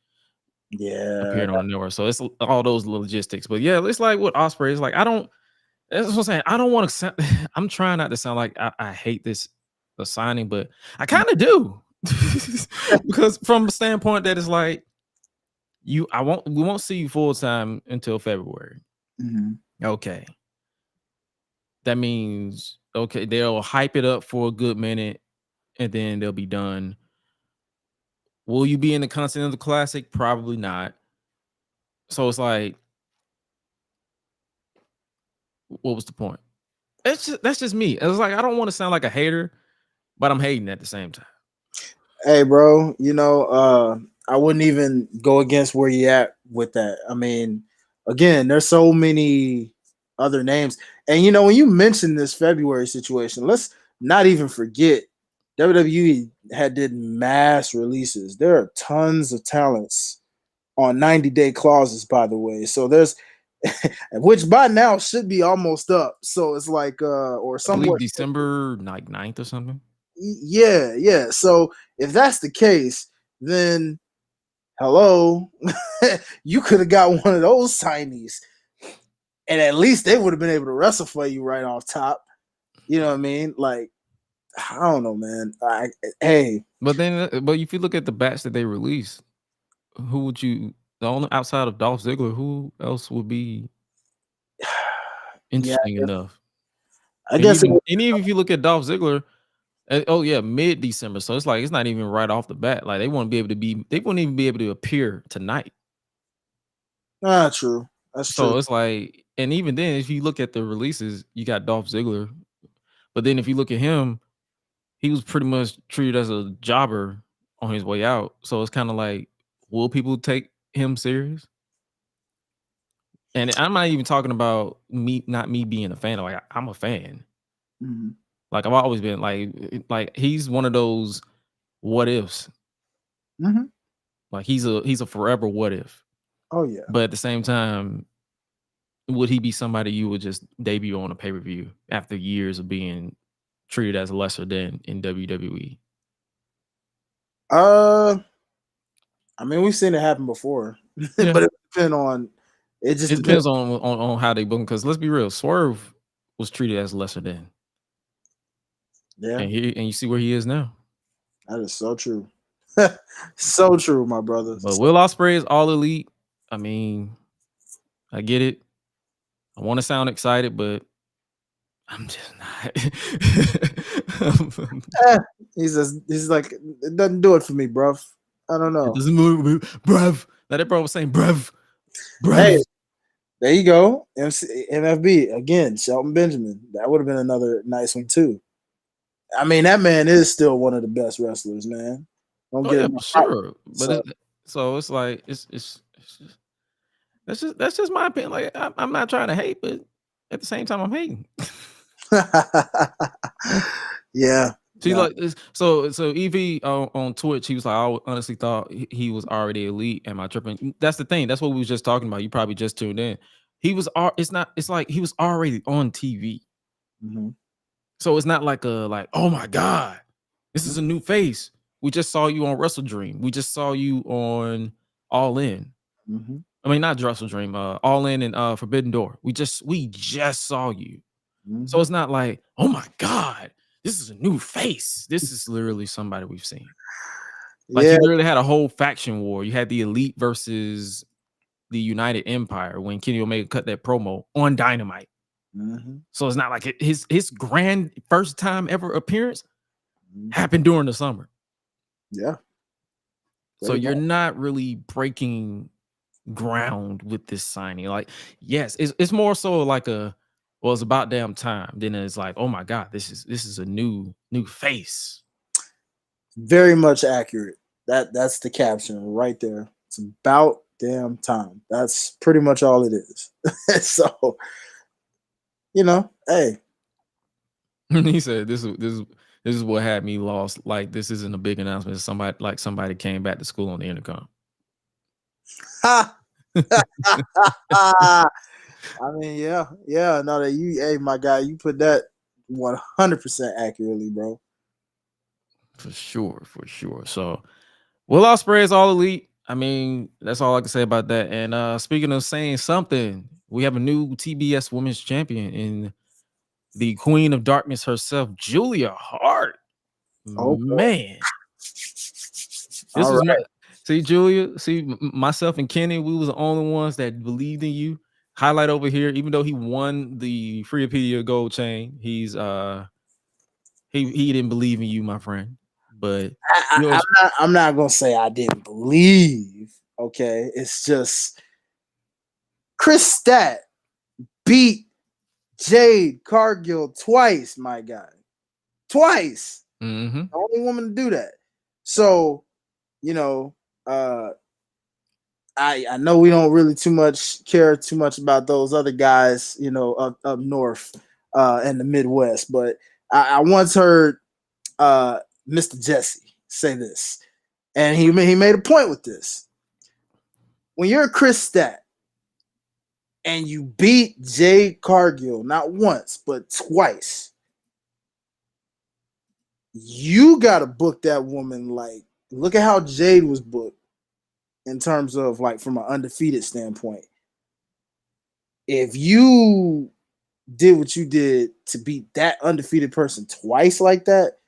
appearing on the network? So it's all those logistics. But yeah, it's like with Ospreay, it's like that's what I'm saying. I don't want to I'm trying not to sound like I hate this signing, but I kind of do. Because from a standpoint that it's like we won't see you full time until February. Mm-hmm. Okay. That means they'll hype it up for a good minute and then they'll be done. Will you be in the Continental Classic? Probably not. So it's like, what was the point? That's just me. It's like I don't want to sound like a hater, but I'm hating at the same time. Hey, bro, I wouldn't even go against where you at with that. I mean, again, there's so many other names. And, when you mentioned this February situation, let's not even forget WWE did mass releases. There are tons of talents on 90-day clauses, by the way. So there's, which by now should be almost up. So it's like, or somewhere December 9th or something. Yeah. So if that's the case, then hello, you could have got one of those signees, and at least they would have been able to wrestle for you right off top. You know what I mean? Like, I don't know, man. But if you look at the batch that they released, who would you? The only outside of Dolph Ziggler, who else would be interesting enough? I guess even if you look at Dolph Ziggler, mid-December, so it's like it's not even right off the bat. Like they wouldn't even be able to appear tonight. True. That's so true. It's like, and even then, if you look at the releases, you got Dolph Ziggler, but then if you look at him, he was pretty much treated as a jobber on his way out. So it's kind of like, will people take him serious? And I'm not even talking about not me being a fan. Like I'm a fan. Mm-hmm. Like I've always been like he's one of those what ifs. Mm-hmm. Like he's a forever what if. Oh yeah. But at the same time, would he be somebody you would just debut on a pay-per-view after years of being treated as lesser than in WWE? I mean, we've seen it happen before, Yeah. but it depends on. It depends on how they book him. Because let's be real, Swerve was treated as lesser than. Yeah, and you see where he is now. That is so true. So true, my brother. But Will Ospreay is all elite. I mean, I get it. I want to sound excited, but I'm just not. He's like, it doesn't do it for me, bruv. I don't know. It doesn't move, bruv. Now that bro was saying, bruv. Hey, there you go. MFB again, Shelton Benjamin. That would have been another nice one too. I mean, that man is still one of the best wrestlers, man. Don't get it. Sure, but it's like it's just, that's just my opinion. Like I'm not trying to hate, but at the same time, I'm hating. Yeah. See, like so EV on Twitch, he was like, I honestly thought he was already elite. Am I tripping? That's the thing. That's what we was just talking about. You probably just tuned in. He was. It's like he was already on TV. Mm-hmm. So it's not like oh my God, this is a new face. We just saw you on Wrestle Dream. We just saw you on All In. Mm-hmm. I mean, not Wrestle Dream. All In and Forbidden Door. We just saw you. Mm-hmm. So it's not like, oh my God, this is a new face. This is literally somebody we've seen. Like you literally had a whole faction war. You had the Elite versus the United Empire when Kenny Omega cut that promo on Dynamite. Mm-hmm. So it's not like his grand first time ever appearance happened during the summer. Yeah. So you're not really breaking ground with this signing. Like, yes, it's more so like it's about damn time. Then it's like, oh my God, this is a new face. Very much accurate. That's the caption right there. It's about damn time. That's pretty much all it is. So, hey. He said this is what had me lost. Like, this isn't a big announcement. Somebody came back to school on the intercom. Ha! I mean, yeah. No, that hey, my guy, you put that 100% accurately, bro. For sure. So, Will Ospreay is all elite. I mean, that's all I can say about that. And speaking of saying something, we have a new TBS Women's Champion in the Queen of Darkness herself, Julia Hart. Oh man, this was right. See, Julia, myself and Kenny, we was the only ones that believed in you. Highlight over here, even though he won the Freepedia Gold Chain, he's he didn't believe in you, my friend. But I'm not gonna say I didn't believe. Okay, it's just Kris Stat beat Jade Cargill twice, my guy. Twice. Mm-hmm. The only woman to do that. So, I know we don't really care too much about those other guys, up north in the Midwest, but I once heard Mr. Jesse say this, and he made a point with this. When you're a Kris Stat and you beat Jade Cargill not once but twice, you gotta book that woman like, look at how Jade was booked in terms of like from an undefeated standpoint. If you did what you did to beat that undefeated person twice like that,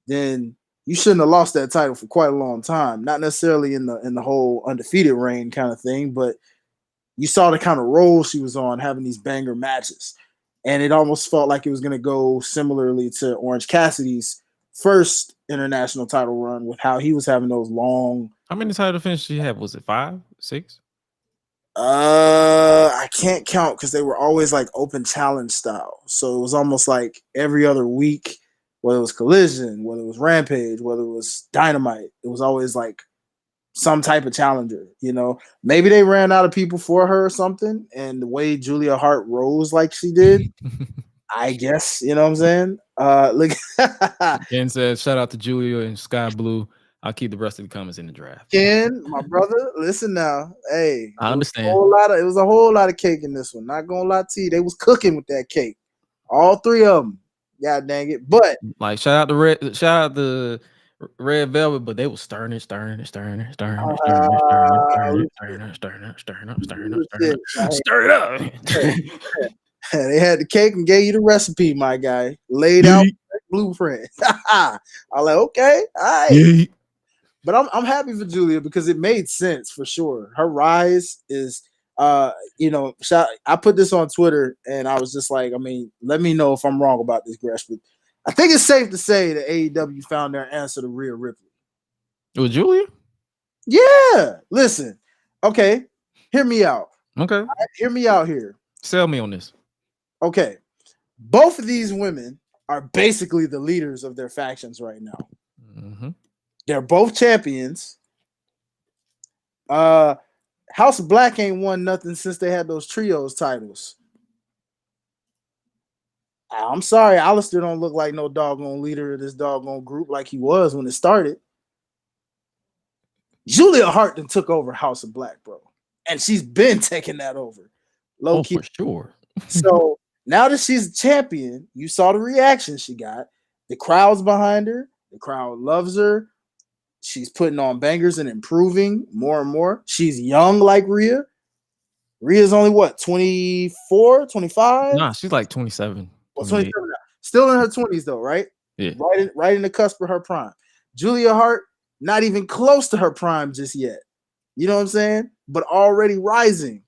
then you shouldn't have lost that title for quite a long time. Not necessarily in the whole undefeated reign kind of thing, but you saw the kind of role she was on having these banger matches. And it almost felt like it was going to go similarly to Orange Cassidy's first international title run with how he was having those long. How many title finishes he had? Was it 5, 6? I can't count because they were always like open challenge style. So it was almost like every other week, whether it was Collision, whether it was Rampage, whether it was Dynamite, it was always like some type of challenger, you know. Maybe they ran out of people for her or something, and the way Julia Hart rose like she did, I guess, you know what I'm saying? Look, Ken says, shout out to Julia and Sky Blue. I'll keep the rest of the comments in the draft. Ken, my brother, listen now. Hey, I understand. It was a whole lot of cake in this one. Not gonna lie to you, they was cooking with that cake. All three of them. God dang it! But like, shout out the Red Velvet, but they was stirring it. Stir it up. They had the cake and gave you the recipe, my guy. Laid out blueprint. I was like, okay, all right. But I'm happy for Julia because it made sense for sure. Her rise is, you know, I put this on Twitter and I was just like, I mean, let me know if I'm wrong about this, Gresh, but I think it's safe to say that AEW found their answer to Rhea Ripley. It was Julia? Yeah. Listen. Okay. Hear me out. Okay. Right, hear me out here. Sell me on this. Okay. Both of these women are basically the leaders of their factions right now. Mm-hmm. They're both champions. House of Black ain't won nothing since they had those trios titles. I'm sorry, Alistair don't look like no doggone leader of this doggone group like he was when it started. Julia Hart then took over House of Black, bro. And she's been taking that over. Low key. For sure. So now that she's a champion, you saw the reaction she got. The crowd's behind her. The crowd loves her. She's putting on bangers and improving more and more. She's young like Rhea. Rhea's only what, 24, 25? Nah, she's like 27. Well, 27 now. Still in her 20s though, right? Yeah. Right in the cusp of her prime. Julia Hart, not even close to her prime just yet. You know what I'm saying? But already rising,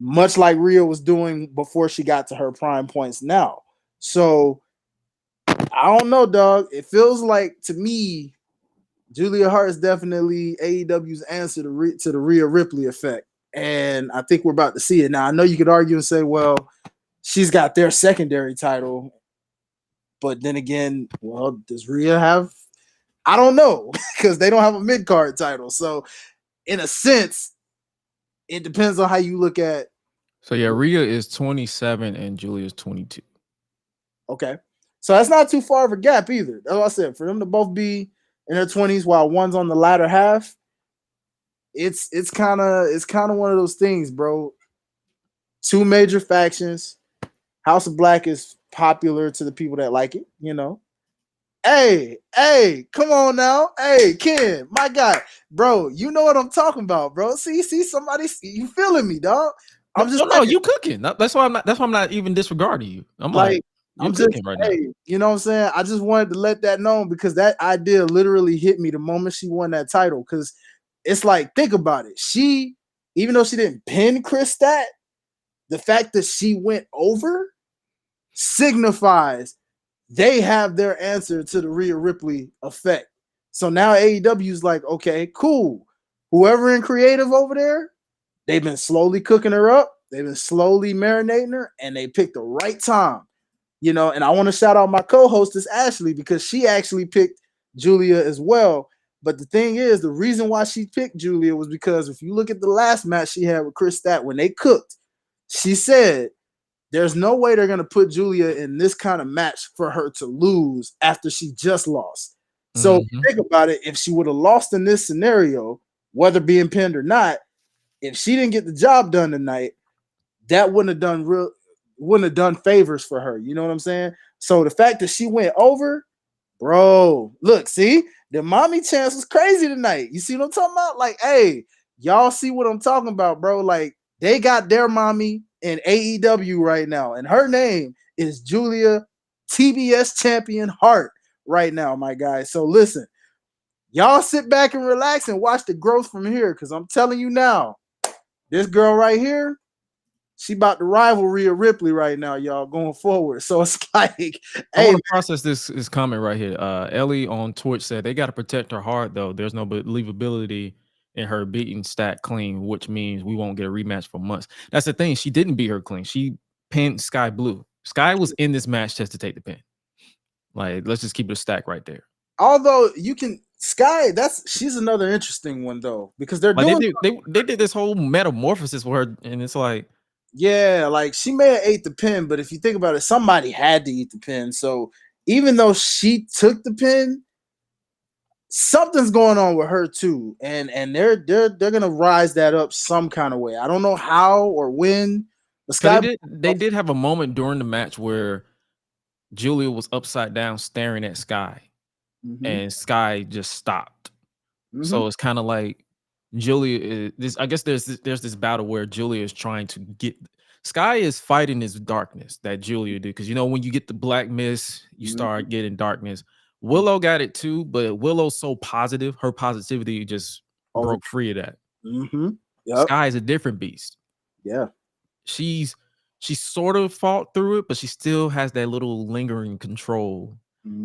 much like Rhea was doing before she got to her prime points now. So I don't know, dog. It feels like to me, Julia Hart is definitely AEW's answer to the Rhea Ripley effect. And I think we're about to see it. Now, I know you could argue and say, well, she's got their secondary title. But then again, well, does Rhea have? I don't know, because they don't have a mid-card title. So, in a sense, it depends on how you look at. So, yeah, Rhea is 27 and Julia is 22. Okay. So, that's not too far of a gap either. That's what I said. For them to both be in their 20s while one's on the latter half, it's kind of one of those things, bro. Two major factions. House of Black is popular to the people that like it, you know. Hey, come on now. Hey, Ken, my guy, bro, you know what I'm talking about, bro. See somebody, you feeling me, dog? I'm just no, you cooking. That's why I'm not even disregarding you. I'm like I'm cooking right now. You know what I'm saying? I just wanted to let that know because that idea literally hit me the moment she won that title. Because it's like, think about it. She, even though she didn't pin Kris Stat, the fact that she went over signifies they have their answer to the Rhea Ripley effect. So now AEW's like, okay, cool. Whoever in creative over there, they've been slowly cooking her up. They've been slowly marinating her, and they picked the right time. You know, and I want to shout out my co-hostess, Ashley, because she actually picked Julia as well. But the thing is, the reason why she picked Julia was because if you look at the last match she had with Kris Stat, when they cooked, she said, there's no way they're going to put Julia in this kind of match for her to lose after she just lost. So think about it. If she would have lost in this scenario, whether being pinned or not, if she didn't get the job done tonight, that wouldn't have done favors for her. You know what I'm saying? So the fact that she went over, bro, look, see, the mommy chance was crazy tonight. You see what I'm talking about? Like, hey, y'all see what I'm talking about, bro. Like, they got their mommy in AEW right now, and her name is Julia TBS Champion Hart right now, my guys. So listen, y'all sit back and relax and watch the growth from here, because I'm telling you now, this girl right here, she about to rival Rhea Ripley right now, y'all, going forward. So it's like, I want to process this comment right here. Ellie on Twitch said they got to protect her heart, though. There's no believability in her beating Stat clean, which means we won't get a rematch for months. That's the thing. She didn't beat her clean. She pinned Sky Blue. Sky was in this match just to take the pin. Like, let's just keep it a stack right there. Although you can Sky, she's another interesting one though, because they're like doing they did this whole metamorphosis for her, and it's like, yeah, like she may have ate the pin, but if you think about it, somebody had to eat the pin. So even though she took the pin, something's going on with her too, and they're gonna rise that up some kind of way. I don't know how or when. But Sky, they did have a moment during the match where Julia was upside down staring at Sky, and Sky just stopped. So it's kind of like Julia is I guess there's this battle where Julia is trying to get Sky is fighting this darkness that Julia did, because when you get the black mist, you start getting darkness. Willow got it too, but Willow's so positive, her positivity just broke free of that. Sky is a different beast. Yeah, she sort of fought through it, but she still has that little lingering control,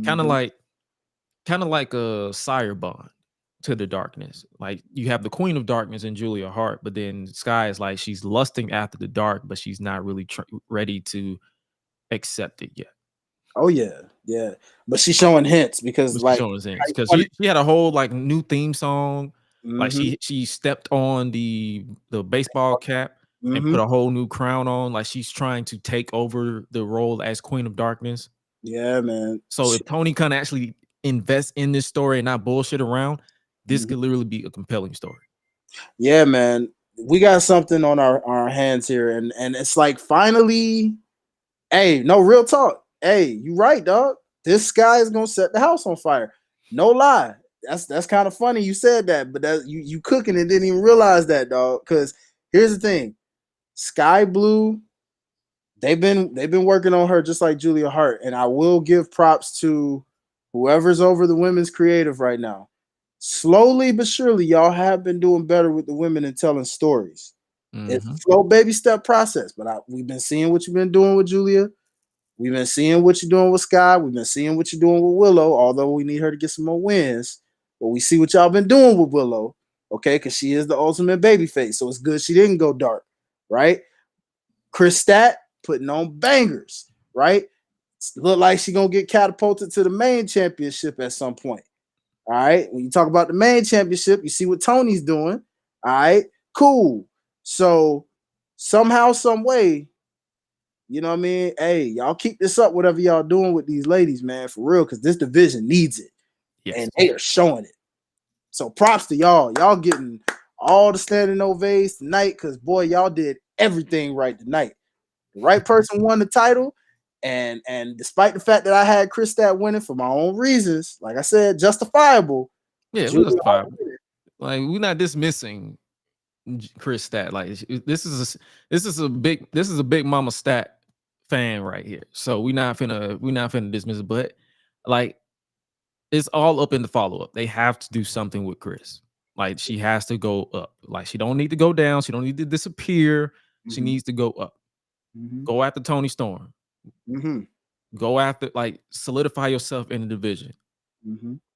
kind of like a sire bond to the darkness. Like, you have the Queen of Darkness in Julia Hart, but then Sky is like, she's lusting after the dark, but she's not really ready to accept it yet. Oh yeah, but she's showing hints because she had a whole like new theme song. Like she stepped on the baseball cap and put a whole new crown on. Like, she's trying to take over the role as Queen of Darkness. Yeah, man. So if Tony can actually invest in this story and not bullshit around, this could literally be a compelling story. Yeah, man. We got something on our hands here, and it's like, finally, hey, no, real talk. Hey, you right, dog. This guy is gonna set the house on fire. No lie. That's kind of funny you said that, but that you cooking and didn't even realize that, dog. Because here's the thing, Sky Blue, they've been working on her just like Julia Hart, and I will give props to whoever's over the women's creative right now. Slowly but surely, y'all have been doing better with the women and telling stories. It's a slow baby step process, but we've been seeing what you've been doing with Julia. We've been seeing what you're doing with Sky. We've been seeing what you're doing with Willow, although we need her to get some more wins. But we see what y'all been doing with Willow, okay? Because she is the ultimate baby face, so it's good she didn't go dark, right? Kris Stat putting on bangers, right? Look like she gonna get catapulted to the main championship at some point. All right. When you talk about the main championship, you see what Tony's doing. All right, cool. So somehow, some way, you know what I mean? Hey, y'all keep this up, whatever y'all doing with these ladies, man, for real, because this division needs it. Yes. And they are showing it. So props to y'all. Y'all getting all the standing ovations tonight, because, boy, y'all did everything right tonight. The right person won the title, and despite the fact that I had Kris Stat winning for my own reasons, like I said, justifiable. Yeah, it was justifiable. Like, we're not dismissing Kris Stat. Like, this is a big mama Stat fan right here. So we're not finna dismiss it, but like, it's all up in the follow-up. They have to do something with Kris. Like, she has to go up. Like, she don't need to go down. She don't need to disappear. She needs to go up. Go after Toni Storm. Go after, like, solidify yourself in the division.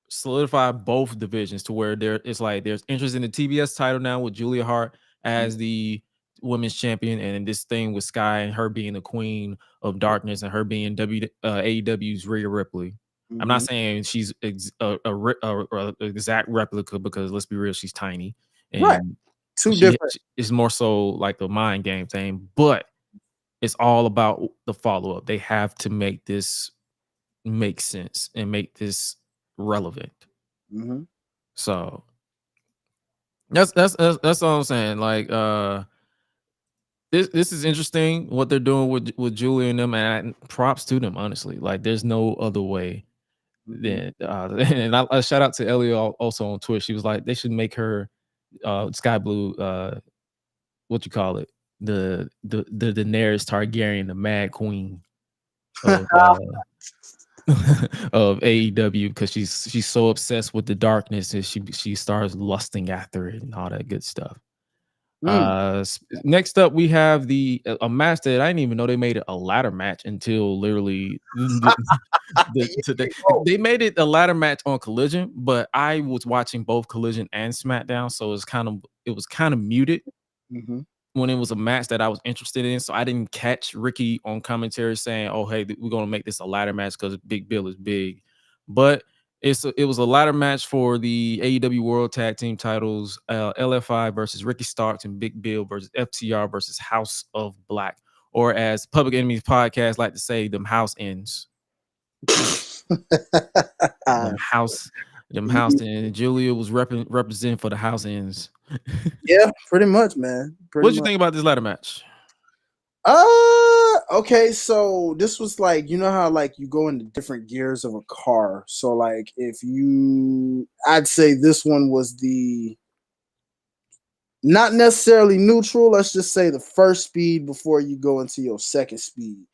Solidify both divisions to where there's interest in the TBS title now with Julia Hart as the women's champion, and this thing with Sky and her being the Queen of Darkness and her being AEW's Rhea Ripley. I'm not saying she's a exact replica, because let's be real, she's tiny. And right. Two different. It's more so like the mind game thing, but it's all about the follow-up. They have to make this make sense and make this relevant. So that's all I'm saying. Like, this is interesting what they're doing with Julia and them, and props to them, honestly. Like, there's no other way than and I shout out to Ellie also on Twitch. She was like, they should make her Sky Blue, what you call it? The Daenerys Targaryen, the Mad Queen of of AEW, because she's so obsessed with the darkness and she starts lusting after it and all that good stuff. Next up, we have a match that I didn't even know they made it a ladder match until literally today. They made it a ladder match on Collision, but I was watching both Collision and SmackDown, so it was kind of muted when it was a match that I was interested in. So I didn't catch Ricky on commentary saying, "Oh, hey, we're gonna make this a ladder match because Big Bill is big," but it was a ladder match for the AEW World Tag Team titles, LFI versus Ricky Starks and Big Bill versus FTR versus House of Black, or as Public Enemies Podcast like to say, them house ends. them house and Julia was representing for the house ends. Yeah, pretty much, man. What you think about this ladder match? Okay, so this was like, you know how like you go into different gears of a car. So like I'd say this one was the not necessarily neutral, let's just say the first speed before you go into your second speed.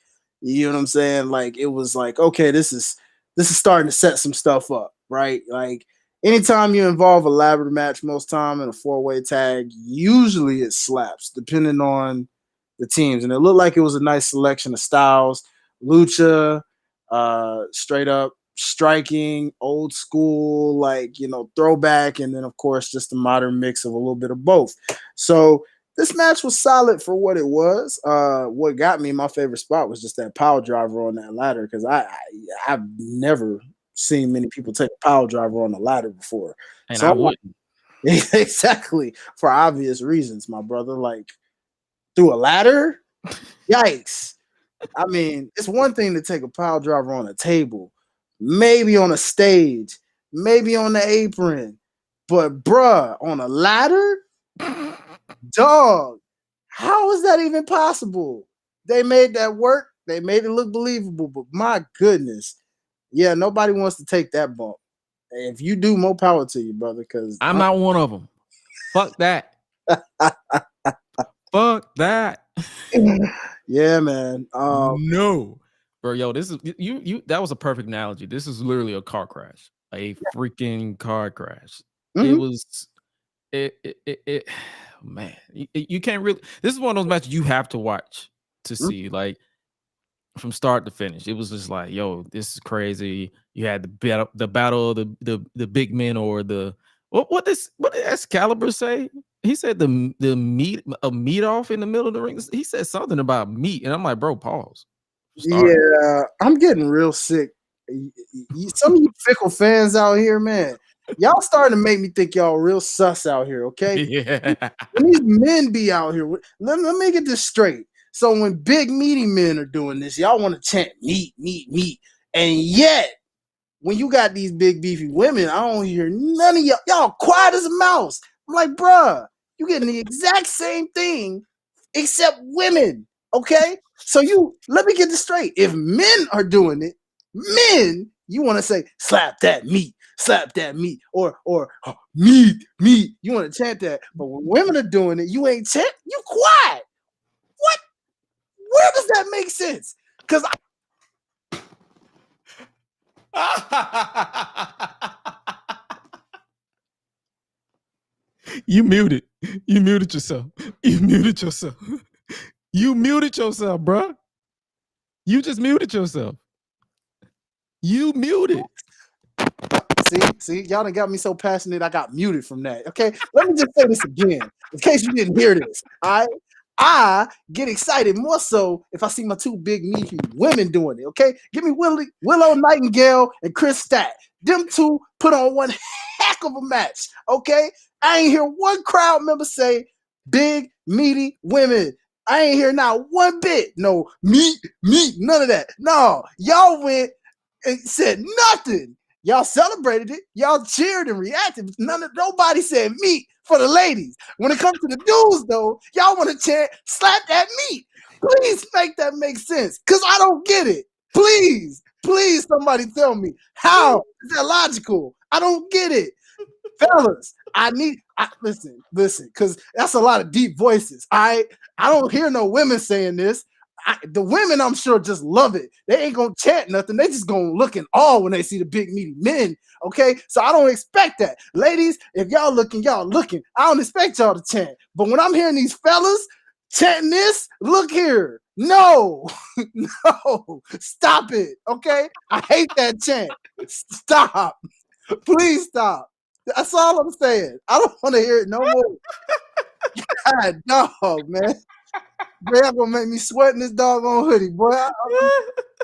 You know what I'm saying? Like it was like, okay, this is starting to set some stuff up, right? Like anytime you involve a ladder match, most time in a 4-way tag, usually it slaps, depending on the teams. And it looked like it was a nice selection of styles. Lucha, straight up striking, old school, like, you know, throwback, and then of course just a modern mix of a little bit of both. So this match was solid for what it was. What got me my favorite spot was just that power driver on that ladder, because I've never seen many people take a power driver on the ladder before. And so I wouldn't. Exactly, for obvious reasons, my brother. Like, through a ladder? Yikes. I mean, it's one thing to take a power driver on a table, maybe on a stage, maybe on the apron, but bruh, on a ladder? Dog, how is that even possible? They made that work. They made it look believable, but my goodness. Yeah, nobody wants to take that bump. If you do, more power to you, brother, because I'm not one of them. Fuck that. Fuck that. Yeah, man. No, bro, yo, this is you. That was a perfect analogy. This is literally a car crash, a freaking car crash. It was, man. You can't really. This is one of those matches you have to watch to see, like from start to finish. It was just like, yo, this is crazy. You had the battle of the big men, or the what did Excalibur say? He said the meat off in the middle of the ring. He said something about meat, and I'm like, bro, pause. Yeah, I'm getting real sick. Some of you fickle fans out here, man, y'all starting to make me think y'all real sus out here. Okay, yeah. When these men be out here, let me get this straight. So when big meaty men are doing this, y'all want to chant meat, meat, meat, and yet when you got these big beefy women, I don't hear none of y'all. Y'all quiet as a mouse. I'm like, bruh, you getting the exact same thing except women. Okay, so let me get this straight. If men are doing it, you want to say slap that meat, or oh, meat. You want to chant that, but when women are doing it, you ain't chant. You quiet. What? Where does that make sense? Because You muted yourself. You muted yourself, bro. You just muted yourself. You muted. See, y'all done got me so passionate, I got muted from that. Okay, let me just say this again, in case you didn't hear this. I get excited more so if I see my two big meaty women doing it. Okay, give me Willow Nightingale and Kris Stat. Them two put on one heck of a match. Okay, I ain't hear one crowd member say big meaty women. I ain't hear not one bit. No meat, none of that. No, y'all went and said nothing. Y'all celebrated it. Y'all cheered and reacted. Nobody said meat for the ladies. When it comes to the dudes, though, y'all want to chant, slap that meat. Please make that make sense, because I don't get it. Please, somebody tell me. How is that logical? I don't get it. Fellas, listen, because that's a lot of deep voices. I don't hear no women saying this. The women, I'm sure, just love it. They ain't gonna chant nothing. They just gonna look in awe when they see the big meaty men. Okay, so I don't expect that, ladies. If y'all looking, y'all looking. I don't expect y'all to chant. But when I'm hearing these fellas chanting this, look here. No, no, stop it. Okay, I hate that chant. Stop, please stop. That's all I'm saying. I don't want to hear it no more. God, dog, man. Boy, y'all gonna make me sweat in this doggone hoodie, boy.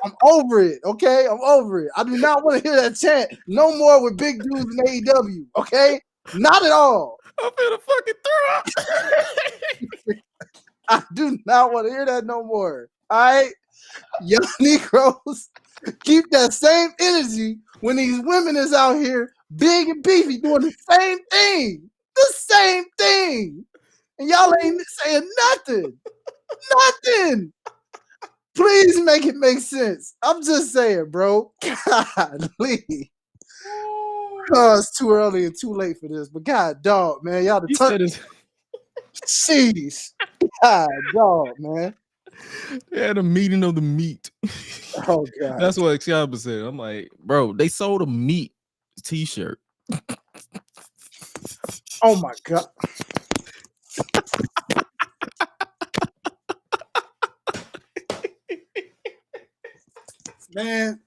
I'm over it, okay? I'm over it. I do not want to hear that chant no more with big dudes in AEW, okay? Not at all. I'm gonna fucking throw up. I do not want to hear that no more. All right? Young Negroes, keep that same energy when these women is out here big and beefy doing the same thing. The same thing. And y'all ain't saying nothing. Nothing. Please make it make sense. I'm just saying, bro. Golly. Oh, it's too early and too late for this. But God, dog, man. Y'all the Jeez. God, dog, man. They had a meeting of the meat. Oh, God. That's what Excalibur said. I'm like, bro, they sold a meat t-shirt. Oh, my God. Man,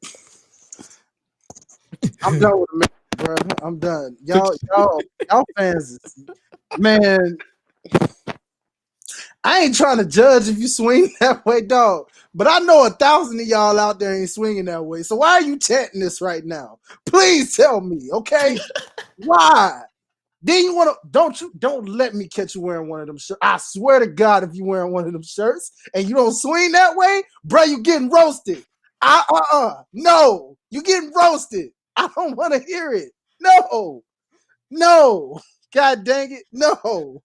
I'm done with the bro. I'm done. Y'all fans, man. I ain't trying to judge if you swing that way, dog. But I know 1,000 of y'all out there ain't swinging that way. So why are you chanting this right now? Please tell me, okay? Why? Then you want to? Don't let me catch you wearing one of them shirts. I swear to God, if you wearing one of them shirts and you don't swing that way, bro, you getting roasted. No, you getting roasted. I don't want to hear it. No, God dang it, no.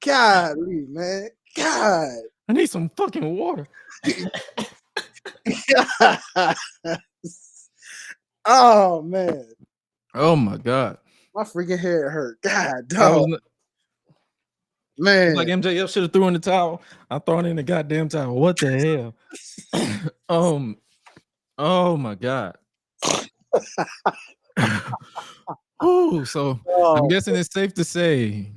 Golly, man. God. I need some fucking water. Oh, man. Oh, my God. My freaking head hurt. God, dog. Man. Like MJF should have threw in the towel. I'm throwing in the goddamn towel. What the hell? Oh, my God. Oh, so I'm guessing it's safe to say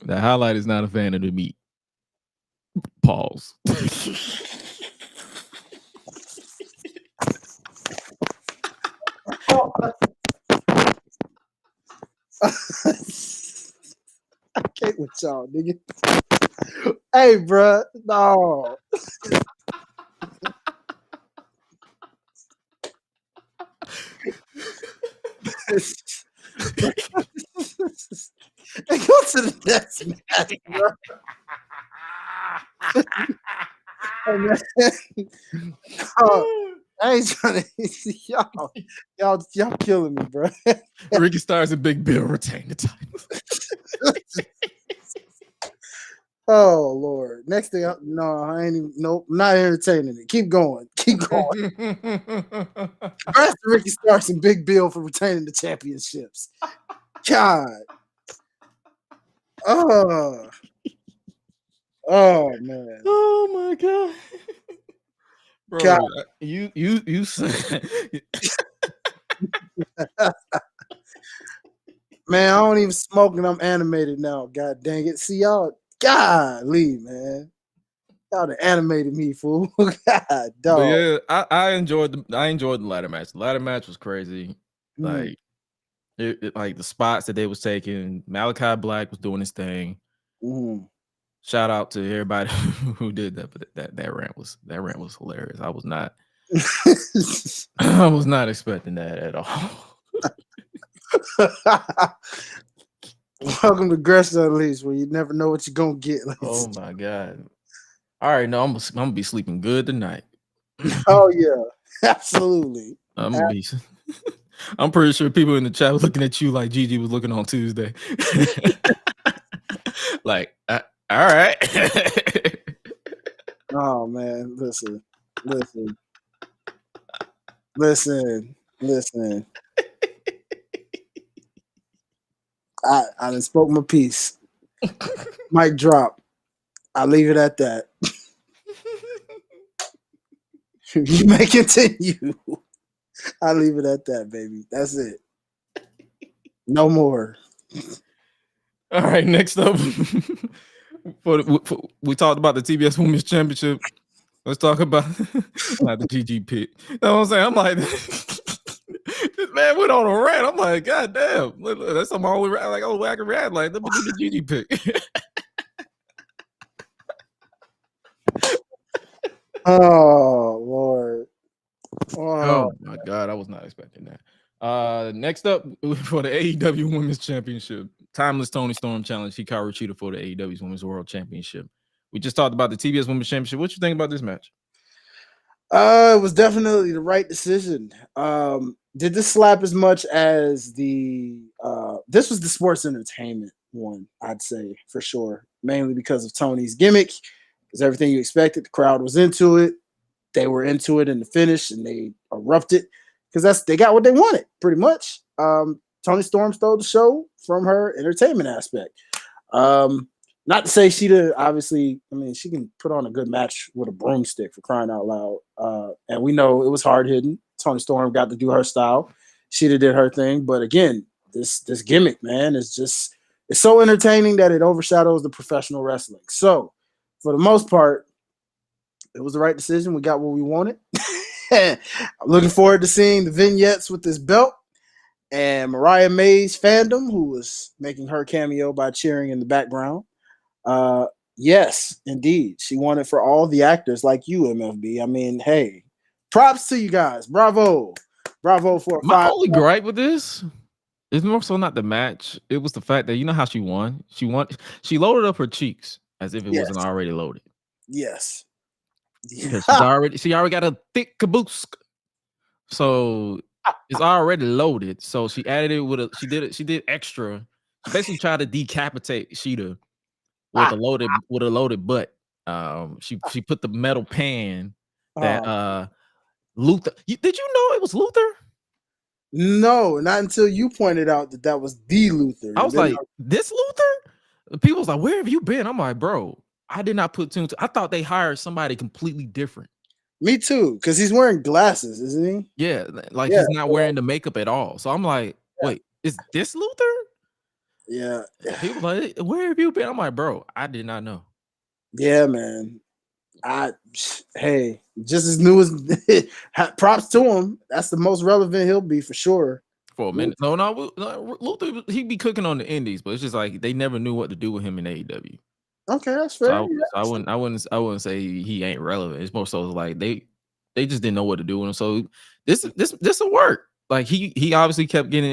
that Highlight is not a fan of the meat. Pause. I can't with y'all, nigga. Hey, bro, no. Hey, go to the next match, bro. I ain't trying to y'all killing me, bro. Ricky Starks and Big Bill retain the title. Oh Lord. Next thing I ain't even not entertaining it. Keep going. Congrats to Ricky Starks and Big Bill for retaining the championships. God. Oh man. Oh my God. Bro, God. you Man, I don't even smoke and I'm animated now. God dang it. See y'all. Golly, man. Y'all done animated me, fool. God, dog. But yeah, I enjoyed the ladder match. The ladder match was crazy. Like like the spots that they was taking. Malachi Black was doing his thing. Shout out to everybody who did that, but that rant was hilarious. I was not expecting that at all. Welcome to GRESH Unleashed, where you never know what you're gonna get. Oh my God. All right, no, I'm gonna be sleeping good tonight. Oh yeah, absolutely. I'm pretty sure people in the chat were looking at you like Gigi was looking on Tuesday. Like, all right. Oh man, listen. I done spoke my piece. Mic drop. I'll leave it at that. You may continue. I'll leave it at that, baby. That's it. No more. All right, next up, we talked about the TBS Women's Championship. Let's talk about not the GG pick. You know what I'm saying? I'm like, this man went on a rant. I'm like, God damn, that's something I always like. Oh, I can rant like, let me do the GG pick. Oh Lord. Oh my God, I was not expecting that. Next up for the AEW Women's Championship, Timeless Toni Storm challenge Hikaru Shida for the AEW Women's World Championship. We just talked about the TBS Women's Championship. What you think about this match? It was definitely the right decision. Did this slap as much as the this was the sports entertainment one, I'd say for sure, mainly because of Toni's gimmick. Because everything you expected, the crowd was into it. They were into it in the finish, and they erupted because they got what they wanted, pretty much. Toni Storm stole the show from her entertainment aspect. Not to say Shida, obviously, I mean, she can put on a good match with a broomstick, for crying out loud. And we know it was hard hitting. Toni Storm got to do her style. Shida did her thing. But again, this gimmick, man, is it's so entertaining that it overshadows the professional wrestling. So for the most part, it was the right decision. We got what we wanted. I'm looking forward to seeing the vignettes with this belt and Mariah May's fandom, who was making her cameo by cheering in the background. Yes, indeed. She won it for all the actors like you, MFB. I mean, hey, props to you guys. Bravo. Bravo for my only gripe with this is more so not the match. It was the fact that you know how she won. She loaded up her cheeks as if it wasn't already loaded. Yes. Because she already got a thick caboose. So it's already loaded. So she added it she did extra. She basically tried to decapitate Shida with a loaded butt. She put the metal pan that Luther. Did you know it was Luther? No, not until you pointed out that was the Luther. I was like, this Luther? People was like, where have you been? I'm like, bro, I did not put two and two. I thought they hired somebody completely different. Me too, because he's wearing glasses, isn't he? Yeah, like he's not wearing the makeup at all. So I'm like, wait, is this Luther? Yeah. People like, where have you been? I'm like, bro, I did not know. Yeah, man. Hey, just as new as props to him. That's the most relevant he'll be for sure. For a minute. No, Luther, he'd be cooking on the indies, but it's just like they never knew what to do with him in AEW. Okay, that's fair. So I wouldn't say he ain't relevant. It's more so like they just didn't know what to do with him. So this will work. Like he obviously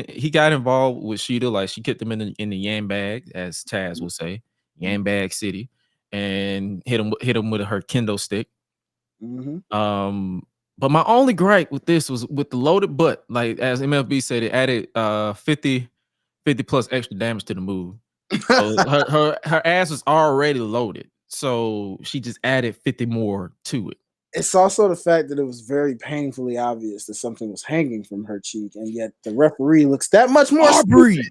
he got involved with Shida. Like she kept him in the yam bag, as Taz would say, yam bag city, and hit him with her kendo stick. Mm-hmm. But my only gripe with this was with the loaded butt. Like as MFB said, it added 50 plus extra damage to the move. So her ass was already loaded, so she just added 50 more to it. It's also the fact that it was very painfully obvious that something was hanging from her cheek, and yet the referee looks that much more Aubrey.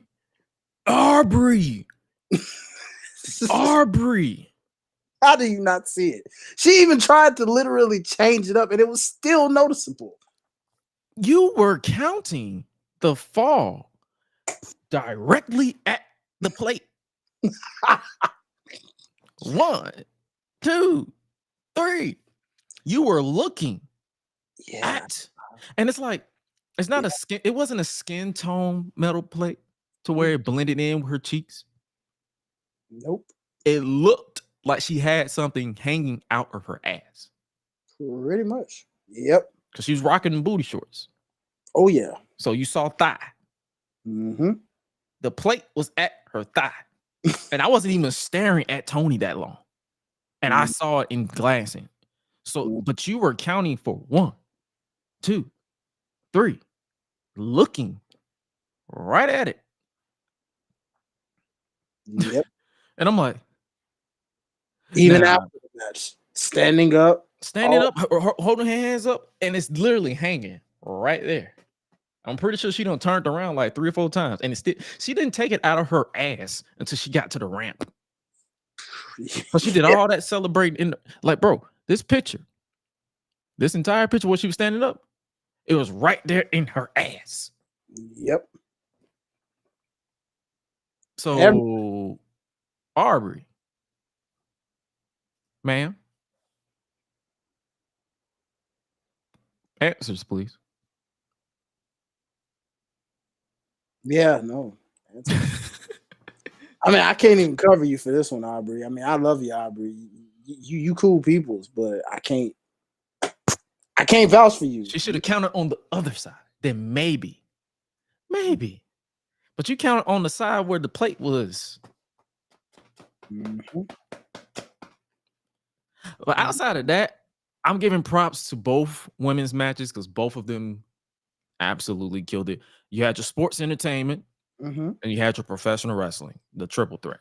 How do you not see it? She even tried to literally change it up, and it was still noticeable. You were counting the fall directly at the plate. 1, 2, 3. You were looking at, and it's like it's not a skin. It wasn't a skin tone metal plate to where it blended in with her cheeks. Nope. It looked like she had something hanging out of her ass. Pretty much. Yep. Because she was rocking booty shorts. Oh yeah. So you saw thigh. Mm-hmm. The plate was at her thigh. And I wasn't even staring at Toni that long. And I saw it in glancing. So, but you were counting for 1, 2, 3, looking right at it. Yep. And I'm like, even after the match, standing up, holding her hands up, and it's literally hanging right there. I'm pretty sure she done turned around like 3 or 4 times, and she didn't take it out of her ass until she got to the ramp. So she did all that celebrating like, bro, this entire picture where she was standing up, it was right there in her ass. Yep. So, Aubrey, ma'am, answers, please. Yeah, no. I mean, I can't even cover you for this one, Aubrey. I mean, I love you, Aubrey. You cool peoples, but I can't vouch for you. She should have counted on the other side. Then maybe. But you counted on the side where the plate was. Mm-hmm. But outside of that, I'm giving props to both women's matches because both of them absolutely killed it. You had your sports entertainment, and you had your professional wrestling, the triple threat.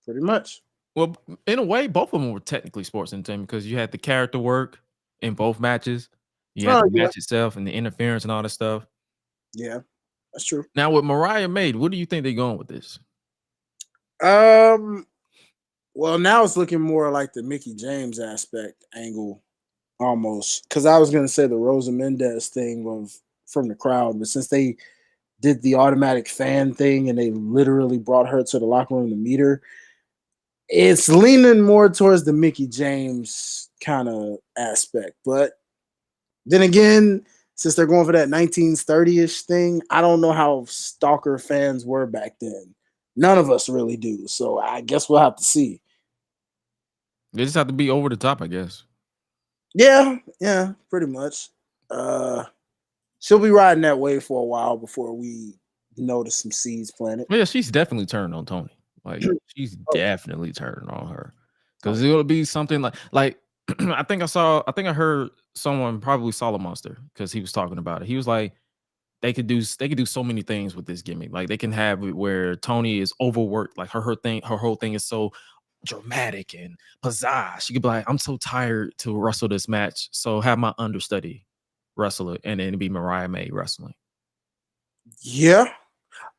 Pretty much. Well, in a way, both of them were technically sports entertainment because you had the character work in both matches. You had the match itself and the interference and all that stuff. Yeah, that's true. Now with Mariah May, what do you think they're going with this? Well, now it's looking more like the Mickie James aspect angle, almost. Because I was going to say the Rosa Mendez thing from the crowd, but since they did the automatic fan thing and they literally brought her to the locker room to meet her, it's leaning more towards the Mickie James kind of aspect. But then again, since they're going for that 1930-ish thing, I don't know how stalker fans were back then. None of us really do. So I guess we'll have to see. They just have to be over the top, I guess. Yeah, pretty much. She'll be riding that wave for a while before we notice some seeds planted. Yeah, she's definitely turned on Toni. Like she's definitely turned on her because it'll be something like I think I heard someone, probably Solid Monster, because he was talking about it. He was like, they could do so many things with this gimmick. Like they can have it where Toni is overworked, like her whole thing is so dramatic and pizzazz. She could be like, I'm so tired to wrestle this match, so have my understudy wrestle it, and then it'd be Mariah May wrestling. Yeah.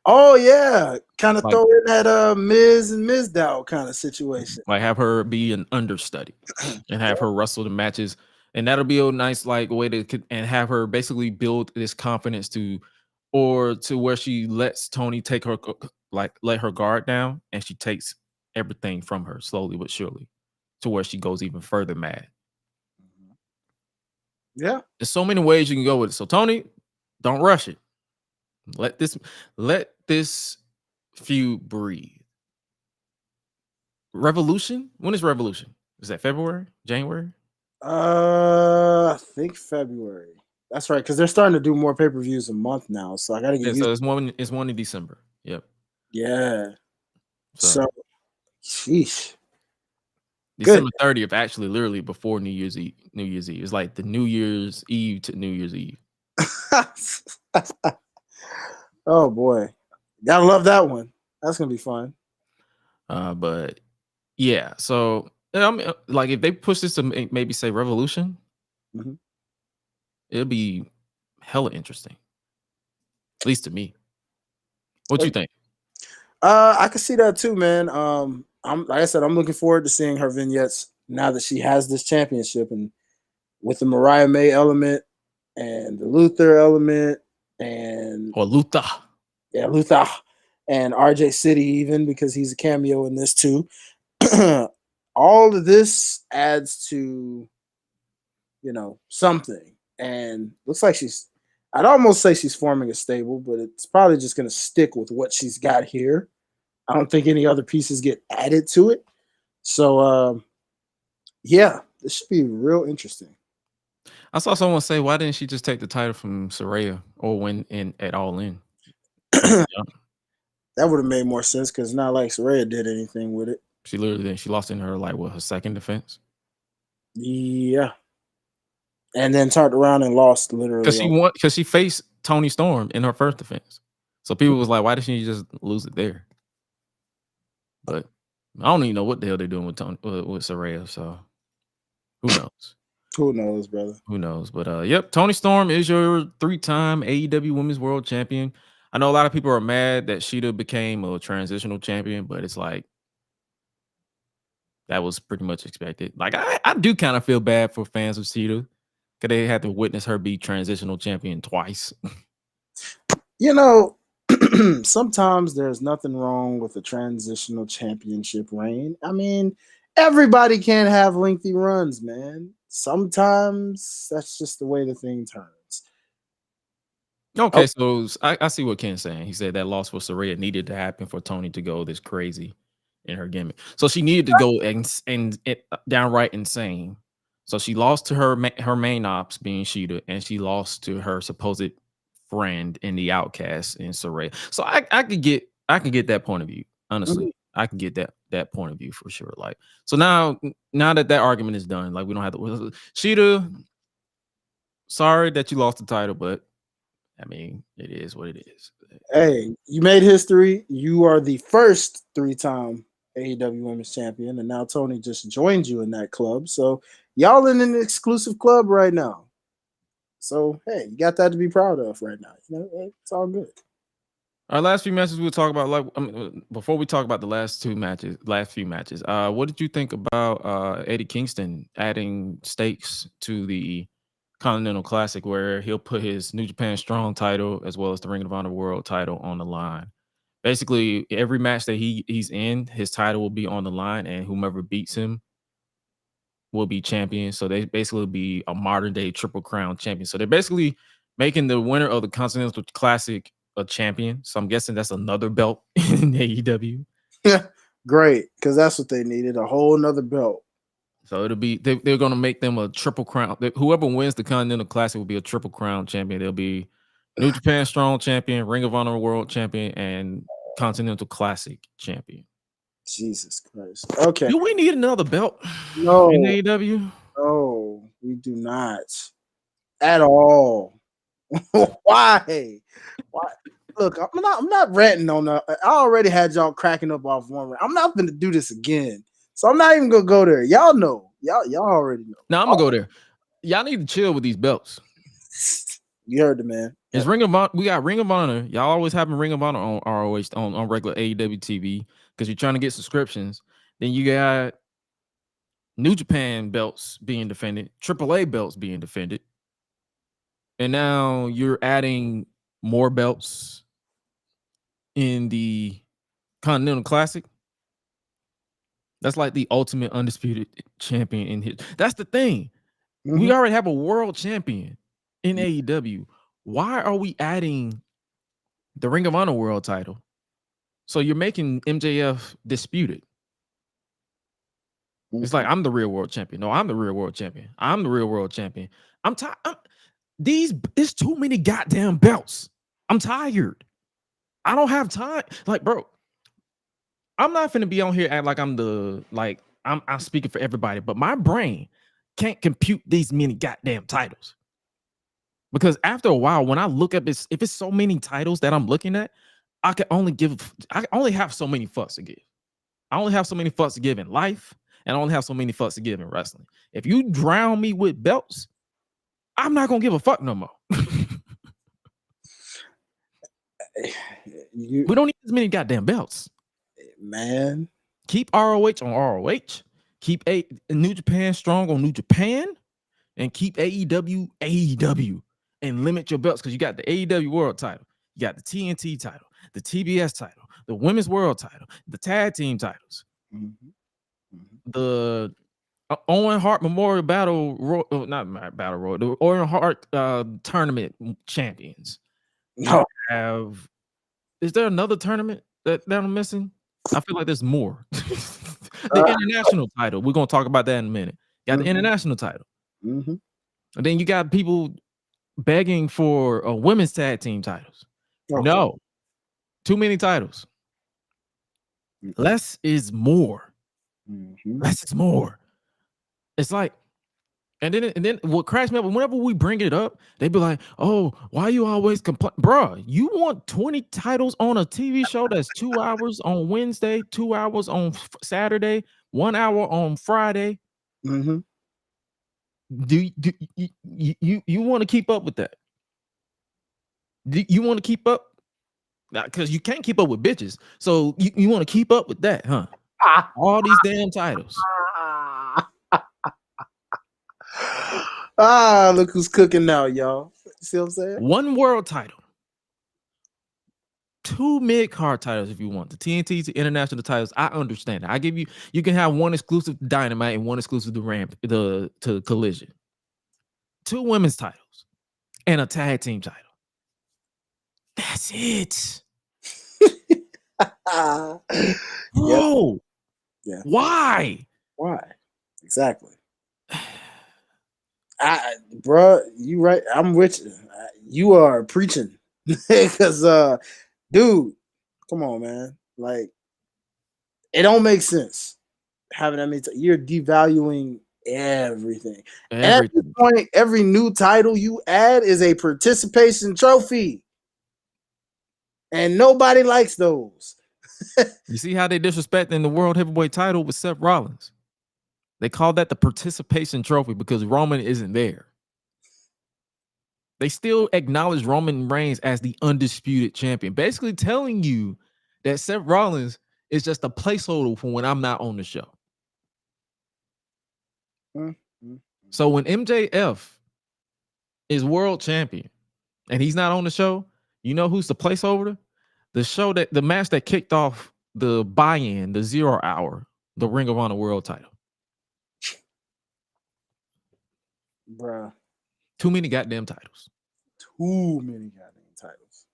Oh yeah, kind of throw in that Miz and Mizdow kind of situation. Like have her be an understudy and have her wrestle the matches, and that'll be a nice like way to and have her basically build this confidence to where she lets Toni take her let her guard down, and she takes everything from her slowly but surely to where she goes even further mad. Yeah, there's so many ways you can go with it. So Toni, don't rush it. Let this feud breathe. Revolution? When is Revolution? Is that February? January? I think February. That's right, because they're starting to do more pay-per-views a month now. So I gotta get so it's one in December. Yep. Yeah. So sheesh. December 30th, actually, literally before New Year's Eve. It's like the New Year's Eve to New Year's Eve. Oh boy, gotta love that one. That's gonna be fun. But yeah, so I mean, like if they push this to maybe say Revolution, it'll be hella interesting. At least to me. What you think? I can see that too, man. I'm like I said, I'm looking forward to seeing her vignettes now that she has this championship, and with the Mariah May element and the Luther element and Luther. Yeah, Luther and RJ City, even because he's a cameo in this too. All of this adds to, something, and looks like I'd almost say she's forming a stable, but it's probably just going to stick with what she's got here. I don't think any other pieces get added to it. So, yeah, this should be real interesting. I saw someone say, why didn't she just take the title from Saraya or win at All In? That would have made more sense because it's not like Saraya did anything with it. She literally did. She lost in her her second defense. Yeah. And then turned around and lost literally. Because she faced Toni Storm in her first defense. So people was like, why did she just lose it there? But I don't even know what the hell they're doing with Saraya, so who knows? Who knows, brother? Who knows? But yep, Toni Storm is your 3-time AEW Women's World Champion. I know a lot of people are mad that Shida became a transitional champion, but it's like that was pretty much expected. Like I do kind of feel bad for fans of Shida because they had to witness her be transitional champion twice. You know, sometimes there's nothing wrong with a transitional championship reign. I mean, everybody can't have lengthy runs, man. Sometimes that's just the way the thing turns. Okay, so I see what Ken's saying. He said that loss for Saraya needed to happen for Toni to go this crazy in her gimmick. So she needed to go and downright insane. So she lost to her main ops being Shida, and she lost to her supposed friend in the Outcast in Saraya. So I could get that point of view. Honestly, I can get that point of view for sure. Like, so now that argument is done, like we don't have to. Shida, sorry that you lost the title, but I mean, it is what it is. Hey, you made history. You are the first 3-time AEW Women's Champion, and now Toni just joined you in that club. So y'all in an exclusive club right now. So hey, you got that to be proud of right now. You know, it's all good. Our last few matches we'll talk about. Like, before we talk about the last few matches, what did you think about Eddie Kingston adding stakes to the Continental Classic, where he'll put his New Japan Strong title as well as the Ring of Honor World title on the line? Basically, every match that he's in, his title will be on the line, and whomever beats him will be champion. So they basically be a modern day Triple Crown champion. So they're basically making the winner of the Continental Classic a champion. So I'm guessing that's another belt in AEW. Yeah, great, because that's what they needed, a whole nother belt. So it'll be they're going to make them a Triple Crown. Whoever wins the Continental Classic will be a Triple Crown champion. They'll be New Japan Strong champion, Ring of Honor World champion, and Continental Classic champion. Jesus Christ. Okay. Do we need another belt? No. In AEW? No, we do not. At all. Why? Look, I'm not ranting on I already had y'all cracking up off one. I'm not going to do this again. So I'm not even gonna go there. Y'all know. Y'all already know. No, I'm gonna go there. Y'all need to chill with these belts. You heard the man. It's Ring of Honor. We got Ring of Honor. Y'all always having Ring of Honor on ROH on regular AEW TV because you're trying to get subscriptions. Then you got New Japan belts being defended, AAA belts being defended, and now you're adding more belts in the Continental Classic. That's like the ultimate undisputed champion in here. That's the thing. Mm-hmm. We already have a world champion in AEW. Why are we adding the Ring of Honor world title? So you're making MJF disputed. Mm-hmm. It's like, I'm the real world champion. No, I'm the real world champion. I'm the real world champion. I'm tired. It's too many goddamn belts. I'm tired. I don't have time. Like, bro, I'm not finna be on here act like I'm speaking for everybody, but my brain can't compute these many goddamn titles. Because after a while, when I look up this, if it's so many titles that I'm looking at, I only have so many fucks to give. I only have so many fucks to give in life, and I only have so many fucks to give in wrestling. If you drown me with belts, I'm not gonna give a fuck no more. We don't need as many goddamn belts. Man, keep ROH on ROH, keep New Japan Strong on New Japan, and keep AEW, and limit your belts because you got the AEW World title, you got the TNT title, the TBS title, the Women's World title, the Tag Team titles, the Owen Hart Memorial Battle, not Battle Royal, the Owen Hart Tournament champions. No, is there another tournament that I'm missing? I feel like there's more. The international title. We're gonna talk about that in a minute. You got the international title. And then you got people begging for women's tag team titles. Okay. No, too many titles. Less is more. Less is more. It's like, and then what cracks me up, whenever we bring it up, they be like, "Oh, why you always complain, bro? You want 20 titles on a TV show that's 2 hours on Wednesday, 2 hours on Saturday, 1 hour on Friday? Do you want to keep up with that? Do you want to keep up? Because you can't keep up with bitches. So you want to keep up with that, huh? All these damn titles. Look who's cooking now, y'all. See what I'm saying? 1 world title. 2 mid-card titles if you want. The TNT, the international titles. I understand that. I give you. You can have 1 exclusive to Dynamite and 1 exclusive to to Collision. 2 women's titles and a tag team title. That's it. Bro. Yeah. Why? Exactly. Bro, you right. I'm with you. You are preaching. Because dude, come on, man. Like, it don't make sense having that many you're devaluing everything. And at this point, every new title you add is a participation trophy. And nobody likes those. You see how they disrespecting the World Heavyweight title with Seth Rollins? They call that the participation trophy because Roman isn't there. They still acknowledge Roman Reigns as the undisputed champion, basically telling you that Seth Rollins is just a placeholder for when I'm not on the show. Mm-hmm. So when MJF is world champion and he's not on the show, you know who's the placeholder? The match that kicked off the buy-in, the 0 hour, the Ring of Honor world title. Bruh. Too many goddamn titles. Too many goddamn titles.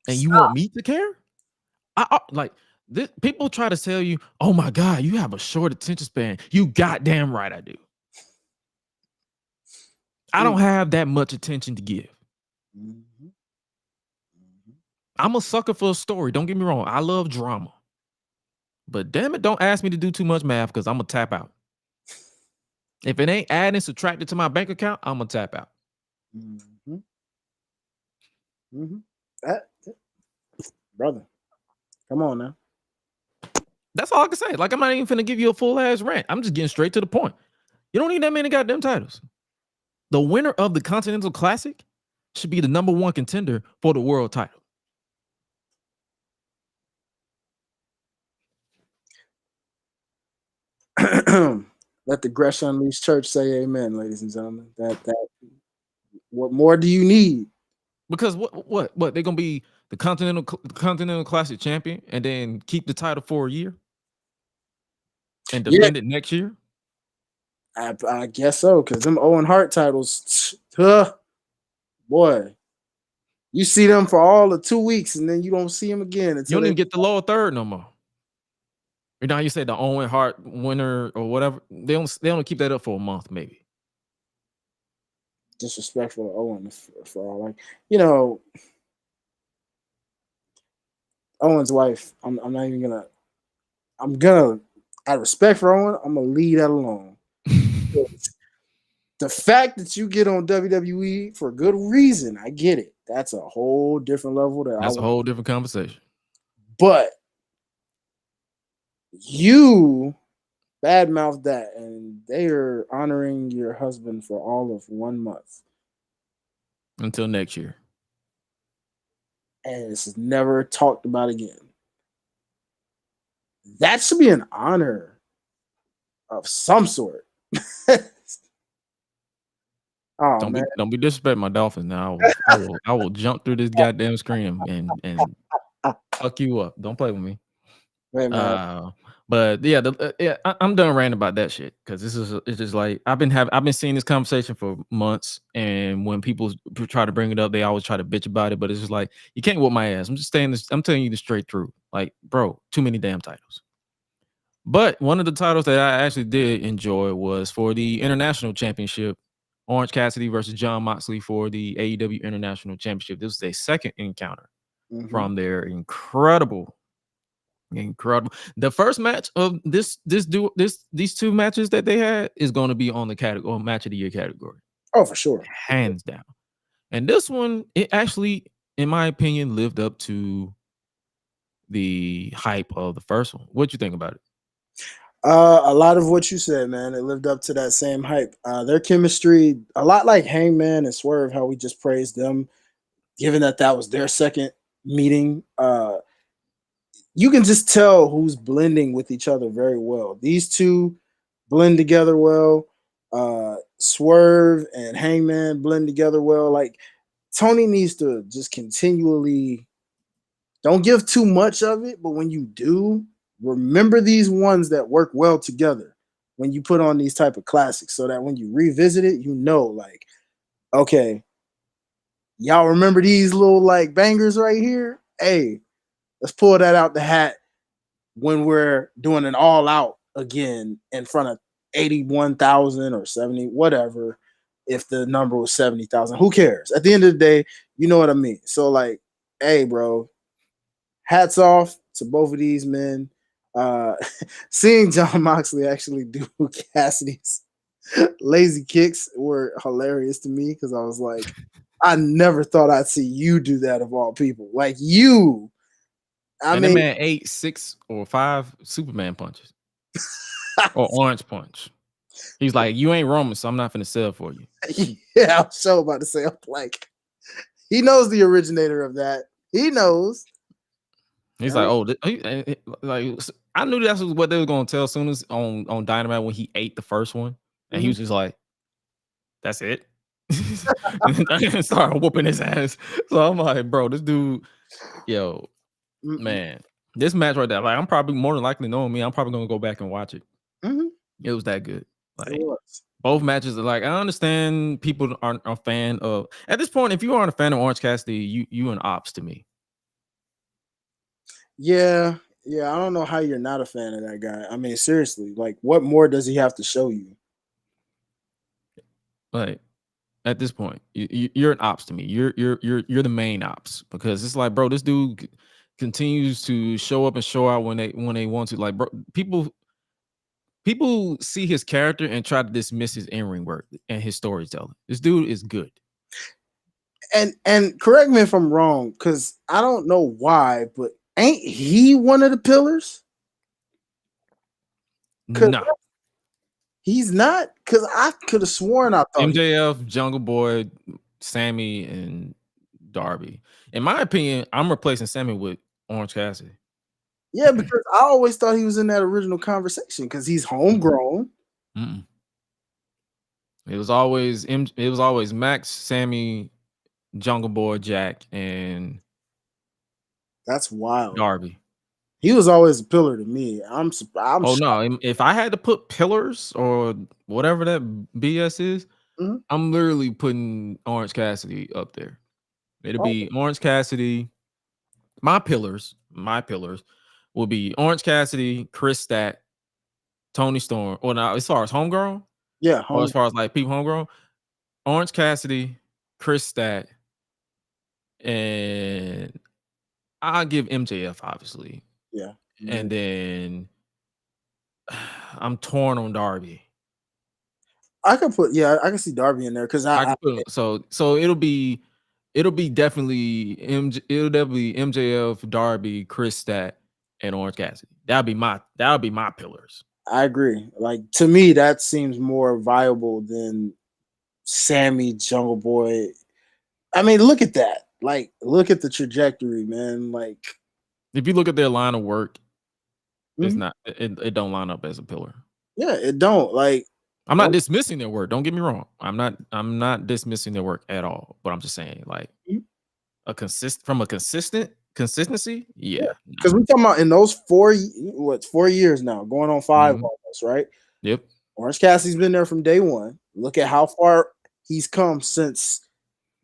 And you want me to care? I like this. People try to tell you, oh my God, you have a short attention span. You goddamn right I do. I don't have that much attention to give. Mm-hmm. I'm a sucker for a story. Don't get me wrong. I love drama. But damn it, don't ask me to do too much math because I'm going to tap out. If it ain't adding, subtracted to my bank account, I'm going to tap out. Mm-hmm. Mm-hmm. Brother, come on now. That's all I can say. Like, I'm not even finna give you a full ass rant. I'm just getting straight to the point. You don't need that many goddamn titles. The winner of the Continental Classic should be the #1 contender for the world title. Let the GRESH Unleashed Church say amen, ladies and gentlemen. That what more do you need? Because what they're gonna be the Continental Classic champion and then keep the title for a year and defend it next year? I guess so, because them Owen Hart titles, boy, you see them for all of 2 weeks and then you don't see them again. You don't even get the lower third no more. You know how you say the Owen Hart winner or whatever? They don't keep that up for a month, maybe. Disrespectful to Owen for all, like, you know, Owen's wife. I'm not even gonna. I'm gonna. Out of respect for Owen, I'm gonna leave that alone. The fact that you get on WWE for good reason, I get it. That's a whole different level. That's a whole different conversation. But you badmouth that, and they are honoring your husband for all of 1 month until next year, and it's never talked about again. That should be an honor of some sort. Oh, don't be disrespecting my Dolphins now. I will jump through this goddamn screen and fuck you up. Don't play with me. But yeah, I'm done ranting about that shit because it's just like I've been seeing this conversation for months, and when people try to bring it up, they always try to bitch about it. But it's just like you can't whoop my ass. I'm telling you this straight through. Like, bro, too many damn titles. But one of the titles that I actually did enjoy was for the International Championship. Orange Cassidy versus Jon Moxley for the AEW International Championship. This was a second encounter from their incredible. The first match of these 2 matches that they had is going to be on the category match of the year category. Oh, for sure, hands down. And this one, it actually, in my opinion, lived up to the hype of the first one. What you think about it? A lot of what you said, man, it lived up to that same hype. Their chemistry, a lot like Hangman and Swerve, how we just praised them, given that was their second meeting. You can just tell who's blending with each other very well. These two blend together well. Swerve and Hangman blend together well. Like Tony needs to just continually don't give too much of it, but when you do, remember these ones that work well together when you put on these type of classics, so that when you revisit it, you know, like, okay, y'all remember these little like bangers right here? Hey, let's pull that out the hat when we're doing an all out again in front of 81,000 or 70, whatever. If the number was 70,000, who cares? At the end of the day, you know what I mean. So like, hey, bro, hats off to both of these men. Seeing John Moxley actually do Cassidy's lazy kicks were hilarious to me, because I was like, I never thought I'd see you do that of all people. Like you. I mean, that man ate 6 or 5 Superman punches or orange punch. He's like, you ain't Roman, so I'm not finna sell for you. Yeah, I was so about to say, I'm like, he knows the originator of that. He knows. He's like, oh, like I knew that's what they were gonna tell as soon as on Dynamite when he ate the first one, and he was just like, that's it. And started whooping his ass. So I'm like, bro, this dude, yo, man, this match right there, like, I'm probably more than likely, knowing me, I'm probably gonna go back and watch it. It was that good. Like, both matches are like, I understand people aren't a fan of, at this point, if you aren't a fan of Orange Cassidy, you an ops to me. Yeah, I don't know how you're not a fan of that guy. I mean, seriously, like, what more does he have to show you? Like, at this point, you're an ops to me. You're the main ops, because it's like, bro, this dude continues to show up and show out when they want to. Like, bro, people see his character and try to dismiss his in-ring work and his storytelling. This dude is good. And correct me if I'm wrong, because I don't know why, but ain't he one of the pillars? No, he's not. Because I could have sworn I thought MJF, Jungle Boy, Sammy, and Darby. In my opinion, I'm replacing Sammy with Orange Cassidy. Yeah, because I always thought he was in that original conversation because he's homegrown. It was always Max, Sammy, Jungle Boy, Jack, and that's wild. Darby. He was always a pillar to me. I'm no! If I had to put pillars or whatever that BS is, I'm literally putting Orange Cassidy up there. It'll be Orange Cassidy. My pillars will be Orange Cassidy, Kris Stat, Toni Storm. Or now, as far as homegrown, or as far as like people homegrown, Orange Cassidy, Kris Stat, and I'll give MJF, obviously. Yeah. And then I'm torn on Darby. I can see Darby in there, because so it'll be definitely MJF, Darby, Kris Stat, and Orange Cassidy. That'll be my pillars. I agree. Like, to me, that seems more viable than Sammy, Jungle Boy. I mean, look at that. Like, look at the trajectory, man. Like, if you look at their line of work, it's not. It don't line up as a pillar. Yeah, it don't. Like, I'm not dismissing their work. Don't get me wrong. I'm not dismissing their work at all. But I'm just saying, like, consistency. Yeah. Because we're talking about in those 4 years now, going on 5 almost, right? Yep. Orange Cassidy's been there from day one. Look at how far he's come since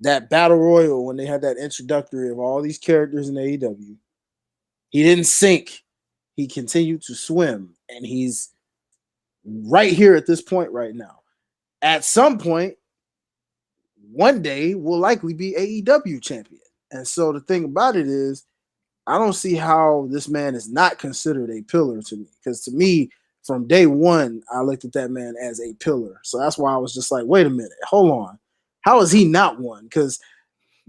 that Battle Royal, when they had that introductory of all these characters in AEW. He didn't sink. He continued to swim, and he's right here at this point right now. At some point, one day, will likely be AEW champion. And so the thing about it is, I don't see how this man is not considered a pillar to me. Because to me, from day one, I looked at that man as a pillar. So that's why I was just like, wait a minute, hold on. How is he not one? Because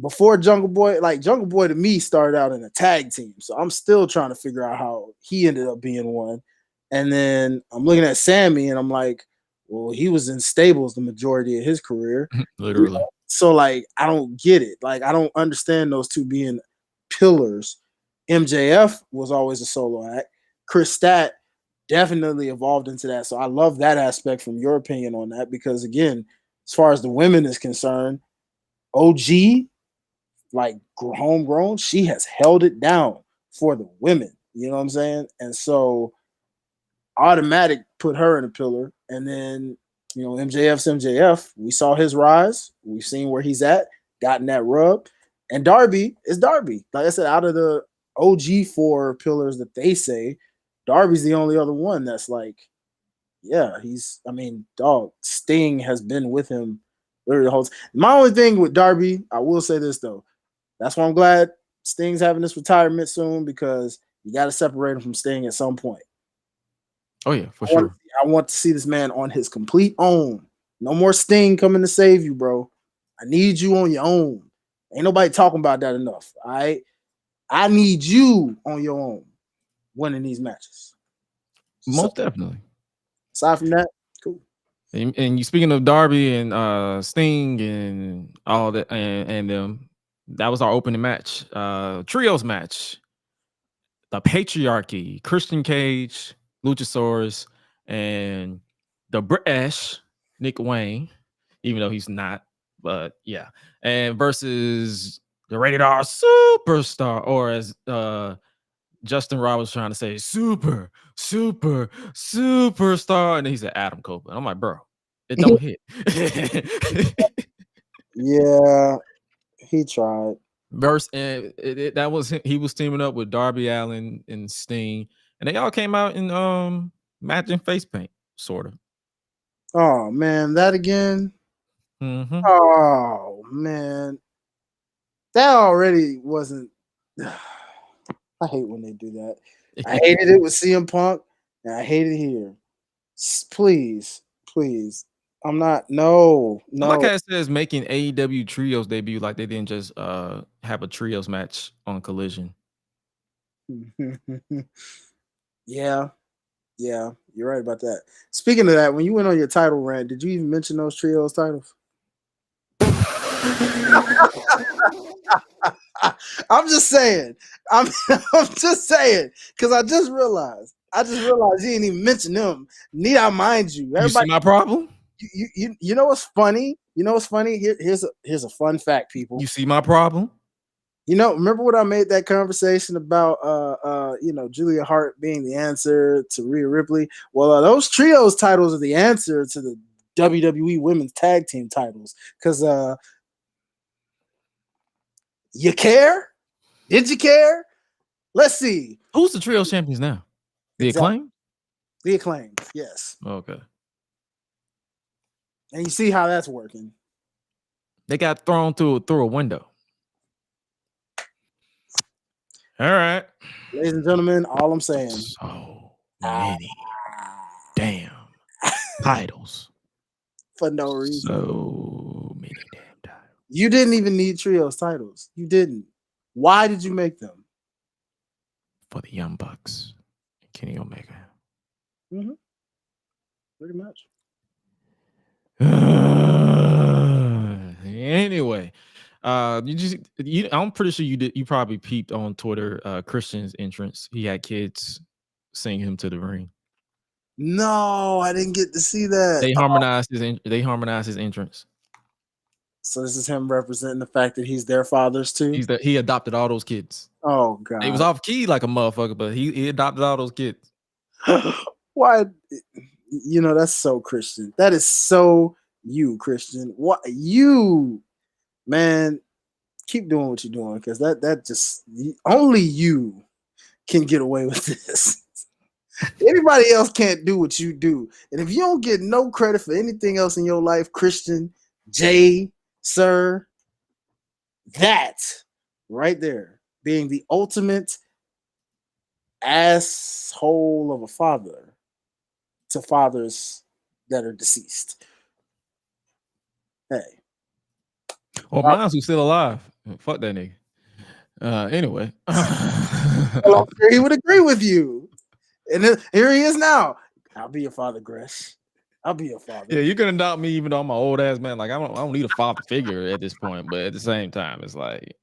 before Jungle Boy to me started out in a tag team. So I'm still trying to figure out how he ended up being one. And then I'm looking at Sammy, and I'm like, well, he was in stables the majority of his career. Literally. You know? So, like, I don't get it. Like, I don't understand those two being pillars. MJF was always a solo act. Kris Stat definitely evolved into that. So I love that aspect from your opinion on that, because, again, as far as the women is concerned, OG, like homegrown, she has held it down for the women. You know what I'm saying? And so automatic put her in a pillar. And then, you know, MJF's MJF. We saw his rise. We've seen where he's at, gotten that rub. And Darby is Darby. Like I said, out of the OG 4 pillars that they say, Darby's the only other one that's like, yeah, dog, Sting has been with him literally the whole time. My only thing with Darby, I will say this though, that's why I'm glad Sting's having this retirement soon, because you got to separate him from Sting at some point. Oh yeah, for sure. I want to see this man on his complete own. No more Sting coming to save you, bro. I need you on your own. Ain't nobody talking about that enough. All right, I need you on your own, winning these matches. Most definitely. Aside from that, cool. And you speaking of Darby and Sting and all that, and them, that was our opening match, trios match. The Patriarchy, Christian Cage, Luchasaurus, and the GRESH, Nick Wayne, even though he's not, but yeah, and versus the Rated R Superstar, or as Justin Roberts was trying to say, superstar, and he said Adam Copeland. I'm like, bro, it don't hit. Yeah, he tried. And that was he was teaming up with Darby Allin and Sting, and they all came out in matching face paint, sort of. Oh man, that again. Mm-hmm. Oh man, that already wasn't. I hate when they do that. I hated it with CM Punk, and I hate it here. Please. I'm not. No. Like I says, making AEW trios debut like they didn't just have a trios match on Collision. Yeah, you're right about that. Speaking of that, when you went on your title rant, did you even mention those trios titles? I'm just saying. I'm just saying, because I just realized you didn't even mention them. Need I mind you? Everybody, you see my problem? You know what's funny? Here's a fun fact, people. You see my problem? You know, remember when I made that conversation about Julia Hart being the answer to Rhea Ripley? Well, those trios titles are the answer to the WWE Women's Tag Team titles, because you care? Did you care? Let's see. Who's the trio champions now? The Acclaim? The Acclaim, yes. Okay. And you see how that's working. They got thrown through a window. All right. Ladies and gentlemen, all I'm saying. So many damn titles. For no reason. So many damn titles. You didn't even need trios titles. You didn't. Why did you make them? For the Young Bucks. Kenny Omega. Mm-hmm. Pretty much. Anyway, I'm pretty sure you probably peeped on Twitter Christian's entrance. He had kids sing him to the ring. No, I didn't get to see that. They harmonized his entrance. So this is him representing the fact that he's their fathers too. He adopted all those kids. Oh god, he was off key like a motherfucker, but he adopted all those kids. Why? You know, that's so Christian. That is so you, Christian. What you, man? Keep doing what you're doing, because that just only you can get away with this. Anybody else can't do what you do, and if you don't get no credit for anything else in your life, Christian, Jay, sir, that right there, being the ultimate asshole of a father to fathers that are deceased. Hey. Well, mine's who's still alive. Fuck that nigga. Anyway. Well, I'm sure he would agree with you. And then, here he is now. I'll be your father, Gresh. I'll be your father. Yeah, you can adopt me even though I'm an old ass man. Like I don't need a father figure at this point, but at the same time, it's like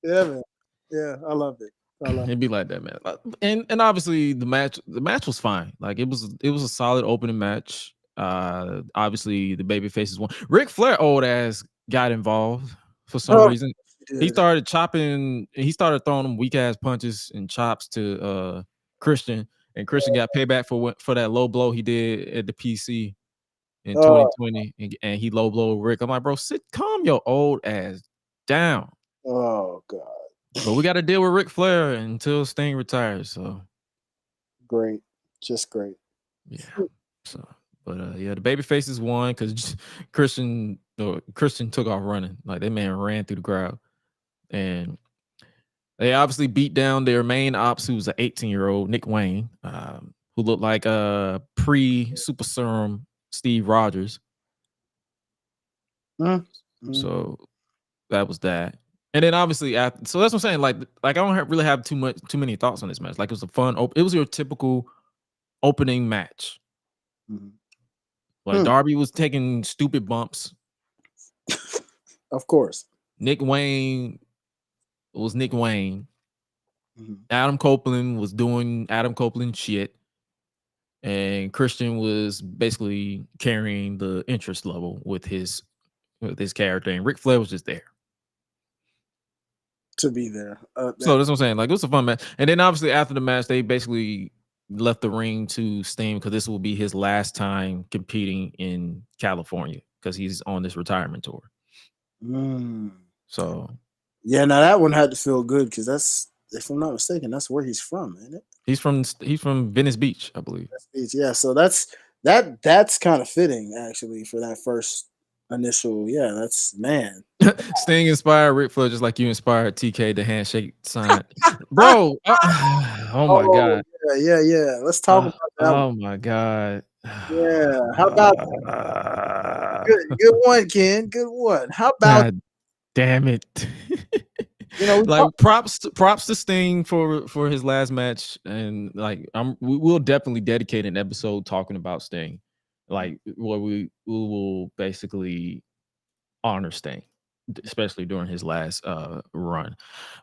yeah, man. Yeah, I love it. It'd be like that, man. And obviously the match was fine. Like it was a solid opening match. Obviously the baby faces won. Ric Flair old ass got involved for some reason. He started chopping. He started throwing them weak ass punches and chops to Christian, and Christian got payback for that low blow he did at the PC in 2020, and he low blow Rick. I'm like, bro, calm your old ass down. Oh God. But we got to deal with Ric Flair until Sting retires. So great, just great. Yeah. So, but yeah, the baby faces won because Christian took off running. Like that man ran through the crowd, and they obviously beat down their main ops, who's an 18-year-old Nick Wayne, who looked like a pre-Super Serum Steve Rogers. So that was that. And then obviously after, so that's what I'm saying. Like I don't really have too many thoughts on this match. Like it was a fun. It was your typical opening match. Like Darby was taking stupid bumps. Of course. Nick Wayne was Nick Wayne. Adam Copeland was doing Adam Copeland shit. And Christian was basically carrying the interest level with his character. And Ric Flair was just there. To be there. So that's what I'm saying. Like it was a fun match. And then obviously after the match, they basically left the ring to Sting because this will be his last time competing in California because he's on this retirement tour. So yeah, now that one had to feel good because that's, if I'm not mistaken, that's where he's from, isn't it? He's from Venice Beach, I believe. Yeah, so that's kind of fitting actually for that first initial. Yeah, that's man. Sting inspired Ric Flair just like you inspired TK the handshake sign, bro. Oh my god. Yeah. Let's talk about that. Oh my god. Yeah. How about good one, Ken? Good one. How about? God damn it. You know, like props to Sting for his last match, and like we will definitely dedicate an episode talking about Sting, like where we will basically honor Sting, especially during his last run.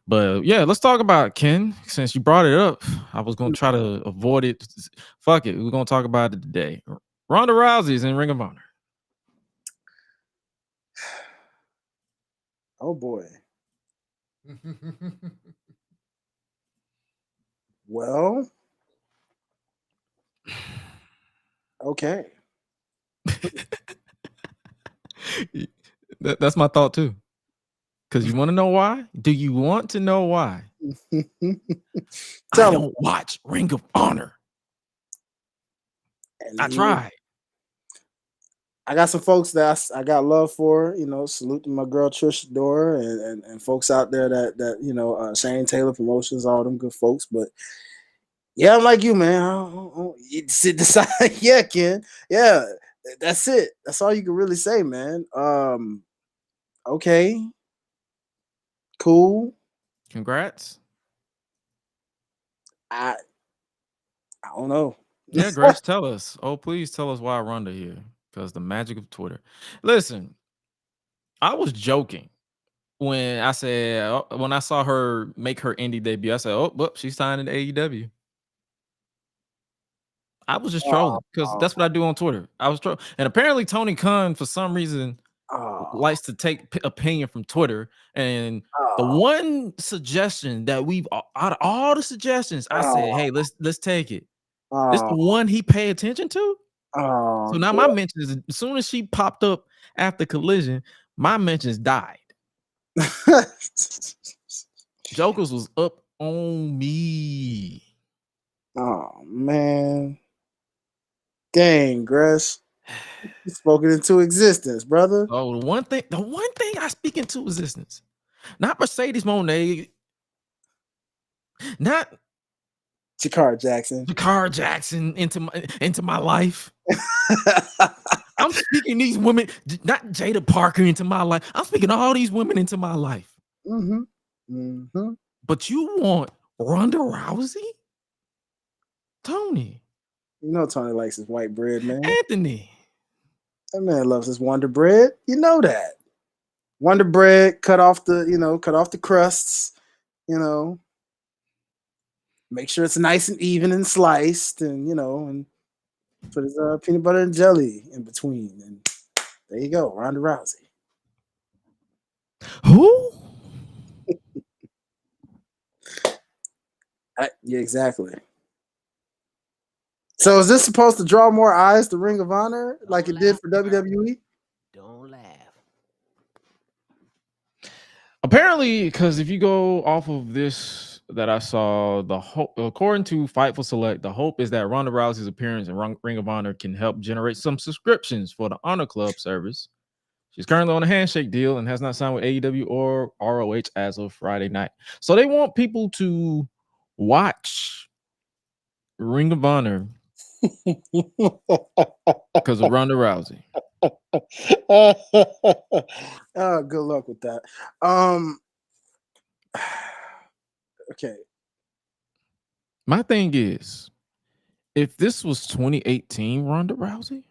But yeah, let's talk about it, Ken. Since you brought it up, I was gonna try to avoid it. Fuck it, we're gonna talk about it today. Ronda Rousey's in Ring of Honor. Oh boy. Well, okay. That's my thought too. Because you want to know why? Do you want to know why? I don't watch Ring of Honor. I tried. I got some folks that I got love for, you know, salute to my girl Trish Dora and folks out there that you know, Shane Taylor Promotions, all them good folks. But yeah, I'm like you, man. You decide. Yeah, Ken. Yeah, that's it. That's all you can really say, man. Okay. Cool. Congrats. I don't know. Yeah, Grace, tell us. Oh, please tell us why Ronda here. Because the magic of Twitter. Listen, I was joking when I said, when I saw her make her indie debut, I said, oh, well, she's signed to AEW. I was just trolling because that's what I do on Twitter. I was trolling. And apparently Tony Khan, for some reason, likes to take opinion from Twitter. And the one suggestion that out of all the suggestions, I said, hey, let's take it. This the one he pay attention to? So now my mentions, as soon as she popped up after Collision, my mentions died. Jokers was up on me. Oh man. Dang, Gresh. You spoken into existence, brother. Oh, the one thing I speak into existence. Not Mercedes Moné. Not Hikaru Jackson into my life. I'm speaking these women, not Jada Parker into my life. I'm speaking all these women into my life. But you want Ronda Rousey? Tony. You know Tony likes his white bread, man. Anthony. That man loves his Wonder Bread. You know that. Wonder Bread, cut off the crusts, make sure it's nice and even and sliced, and and put his peanut butter and jelly in between, and there you go, Ronda Rousey. Who? Yeah, exactly. So is this supposed to draw more eyes to Ring of Honor like it did for WWE? Don't laugh. Apparently, because if you go off of this that I saw, according to Fightful Select, the hope is that Ronda Rousey's appearance in Ring of Honor can help generate some subscriptions for the Honor Club service. She's currently on a handshake deal and has not signed with AEW or ROH as of Friday night. So they want people to watch Ring of Honor because of Ronda Rousey. Oh, good luck with that. Okay. My thing is, if this was 2018 Ronda Rousey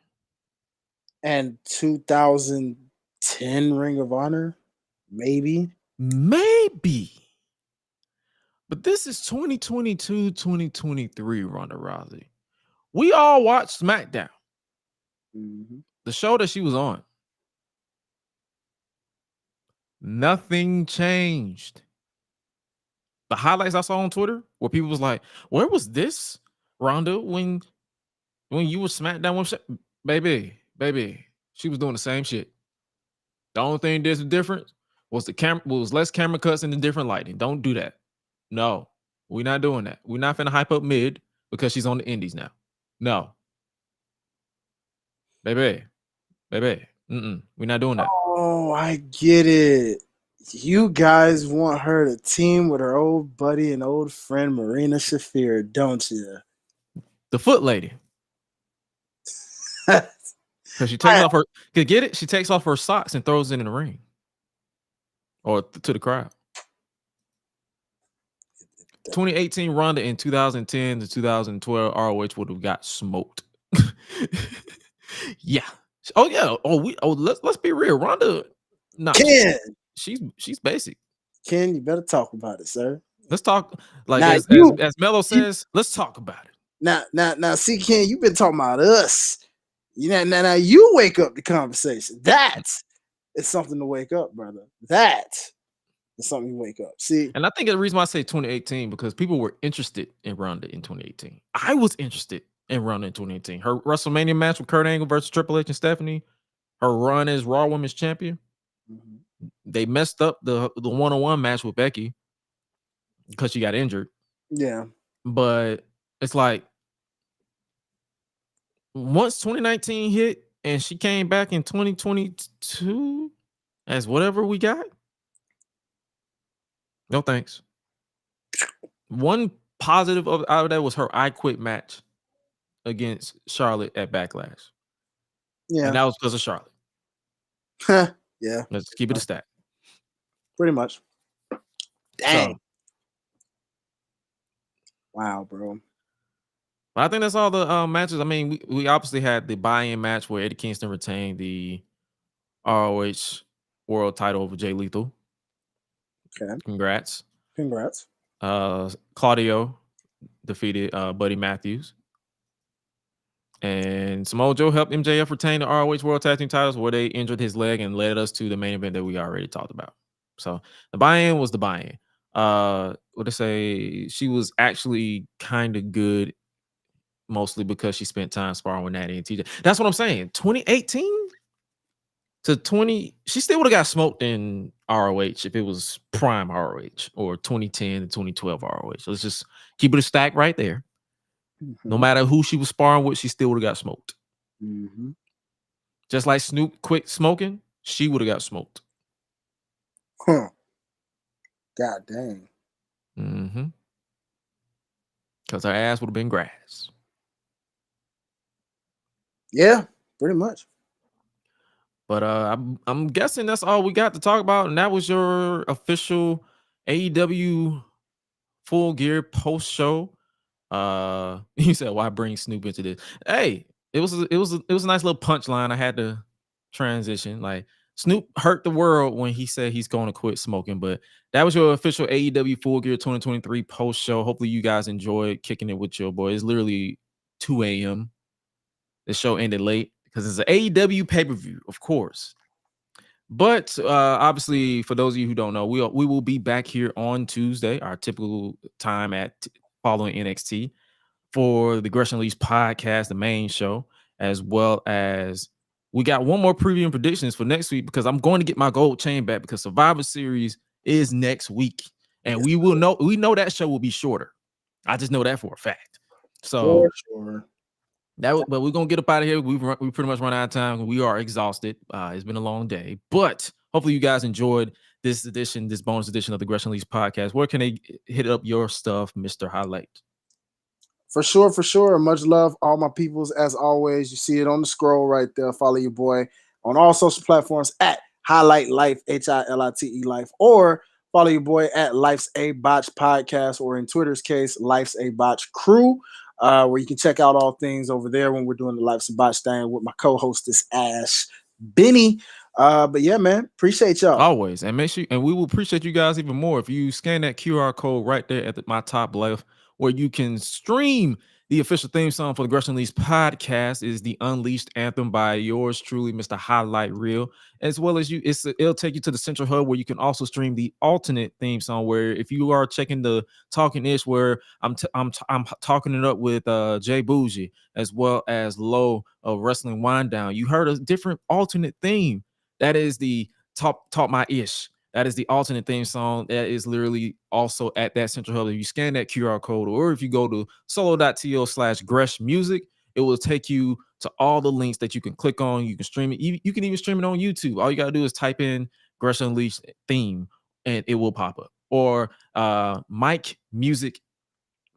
and 2010 Ring of Honor, maybe. But this is 2022, 2023 Ronda Rousey. We all watched SmackDown, the show that she was on. Nothing changed. The highlights I saw on Twitter where people was like, where was this, Ronda, when you were SmackDown with baby, she was doing the same shit. The only thing that's different was less camera cuts and the different lighting. Don't do that. No, we're not doing that. We're not finna hype up mid because she's on the indies now. No. Baby. We're not doing that. Oh, I get it. You guys want her to team with her old buddy and old friend Marina Shafir, don't you? The foot lady. Because she takes off her, get it? She takes off her socks and throws it in the ring. Or to the crowd. 2018 Ronda in 2010 to 2012 ROH would have got smoked. Yeah. Oh yeah. Let's be real. Ronda. No. Ken. She's basic. Ken, you better talk about it, sir. Let's talk. Like now as Melo says, let's talk about it. Now, see, Ken, you've been talking about us. Now you wake up the conversation. That is something to wake up, brother. That is something you wake up. See, and I think the reason why I say 2018 because people were interested in Ronda in 2018. I was interested in Ronda in 2018. Her WrestleMania match with Kurt Angle versus Triple H and Stephanie. Her run as Raw Women's Champion. They messed up the one-on-one match with Becky because she got injured. Yeah, but it's like once 2019 hit and she came back in 2022 as whatever we got. No thanks. One positive out of that was her I Quit match against Charlotte at Backlash. Yeah, and that was because of Charlotte. Yeah, Let's keep it a stat. Pretty much. Dang. So, wow, bro. I think that's all the matches. I mean, we obviously had the buy-in match where Eddie Kingston retained the ROH World title over Jay Lethal. Okay. Congrats. Claudio defeated Buddy Matthews. And Samoa Joe helped MJF retain the ROH World Tag Team titles where they injured his leg and led us to the main event that we already talked about. So the buy-in was the buy-in. What to say? She was actually kind of good, mostly because she spent time sparring with Natty and TJ. That's what I'm saying. 2018 to 20, she still would have got smoked in ROH if it was prime ROH or 2010 to 2012 ROH. So let's just keep it a stack right there. No matter who she was sparring with, she still would have got smoked. Just like Snoop quit smoking, she would have got smoked. Huh. God dang. Because her ass would have been grass. Yeah, pretty much. But I'm guessing that's all we got to talk about. And that was your official AEW Full Gear post show. You said, why bring Snoop into this? Hey, it was a nice little punchline. I had to transition. Like, Snoop hurt the world when he said he's going to quit smoking. But that was your official AEW Full Gear 2023 post show. Hopefully you guys enjoyed kicking it with your boy. It's literally 2 a.m. The show ended late because it's an AEW pay-per-view, of course. But obviously, for those of you who don't know, we will be back here on Tuesday, our typical time at following NXT, for the GRESH Unleashed podcast, the main show, as well as we got one more preview and predictions for next week, because I'm going to get my gold chain back, because Survivor Series is next week, and we know that show will be shorter. I just know that for a fact. So for sure. But we're gonna get up out of here. We pretty much run out of time. We are exhausted. It's been a long day, but hopefully you guys enjoyed this bonus edition of the GRESH Unleashed podcast. Where can they hit up your stuff, Mr. Highlight? For sure. Much love, all my peoples. As always, you see it on the scroll right there. Follow your boy on all social platforms at Highlight Life, HILITE Life, or follow your boy at Life's a Botch Podcast, or in Twitter's case, Life's a Botch Crew. Where you can check out all things over there when we're doing the Life's a Botch thing with my co-hostess Ash Benny. But yeah, man, appreciate y'all always, and make sure, and we will appreciate you guys even more if you scan that QR code right there at my top left, where you can stream the official theme song for the GRESH Unleashed podcast. Is the Unleashed anthem by yours truly, Mr. Highlight Real, as well as it'll take you to the central hub, where you can also stream the alternate theme song, where if you are checking the Talking Ish, where I'm talking it up with Jay Bougie, as well as Low of Wrestling Wind Down, you heard a different alternate theme. That is the Talk My Ish. That is the alternate theme song. That is literally also at that central hub. If you scan that QR code, or if you go to solo.to/Gresh Music, it will take you to all the links that you can click on. You can stream it. You can even stream it on YouTube. All you got to do is type in GRESH Unleashed theme, and it will pop up. Or Mike Music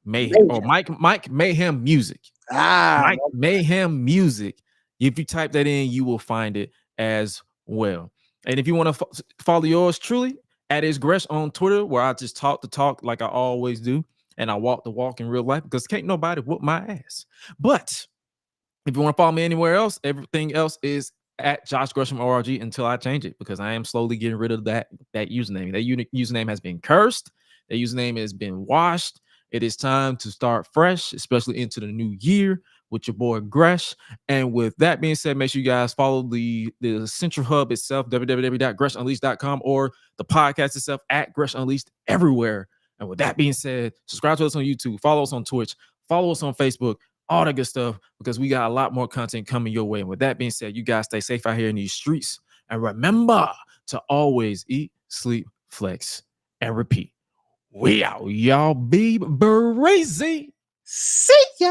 Mayhem, or Mike Mayhem Music. Mike Mayhem Music. If you type that in, you will find it as well. And if you want to follow yours truly, at @GRESH on Twitter, where I just talk the talk like I always do, and I walk the walk in real life, because can't nobody whoop my ass. But if you want to follow me anywhere else, everything else is at Josh Gresham ORG until I change it, because I am slowly getting rid of that username. That username has been cursed. That username has been washed. It is time to start fresh, especially into the new year, with your boy Gresh. And with that being said, make sure you guys follow the central hub itself, www.GreshUnleashed.com, or the podcast itself at Gresh Unleashed everywhere. And with that being said, subscribe to us on YouTube, follow us on Twitch, follow us on Facebook, all that good stuff, because we got a lot more content coming your way. And with that being said, you guys stay safe out here in these streets. And remember to always eat, sleep, flex, and repeat. We out, y'all. Be crazy. See ya.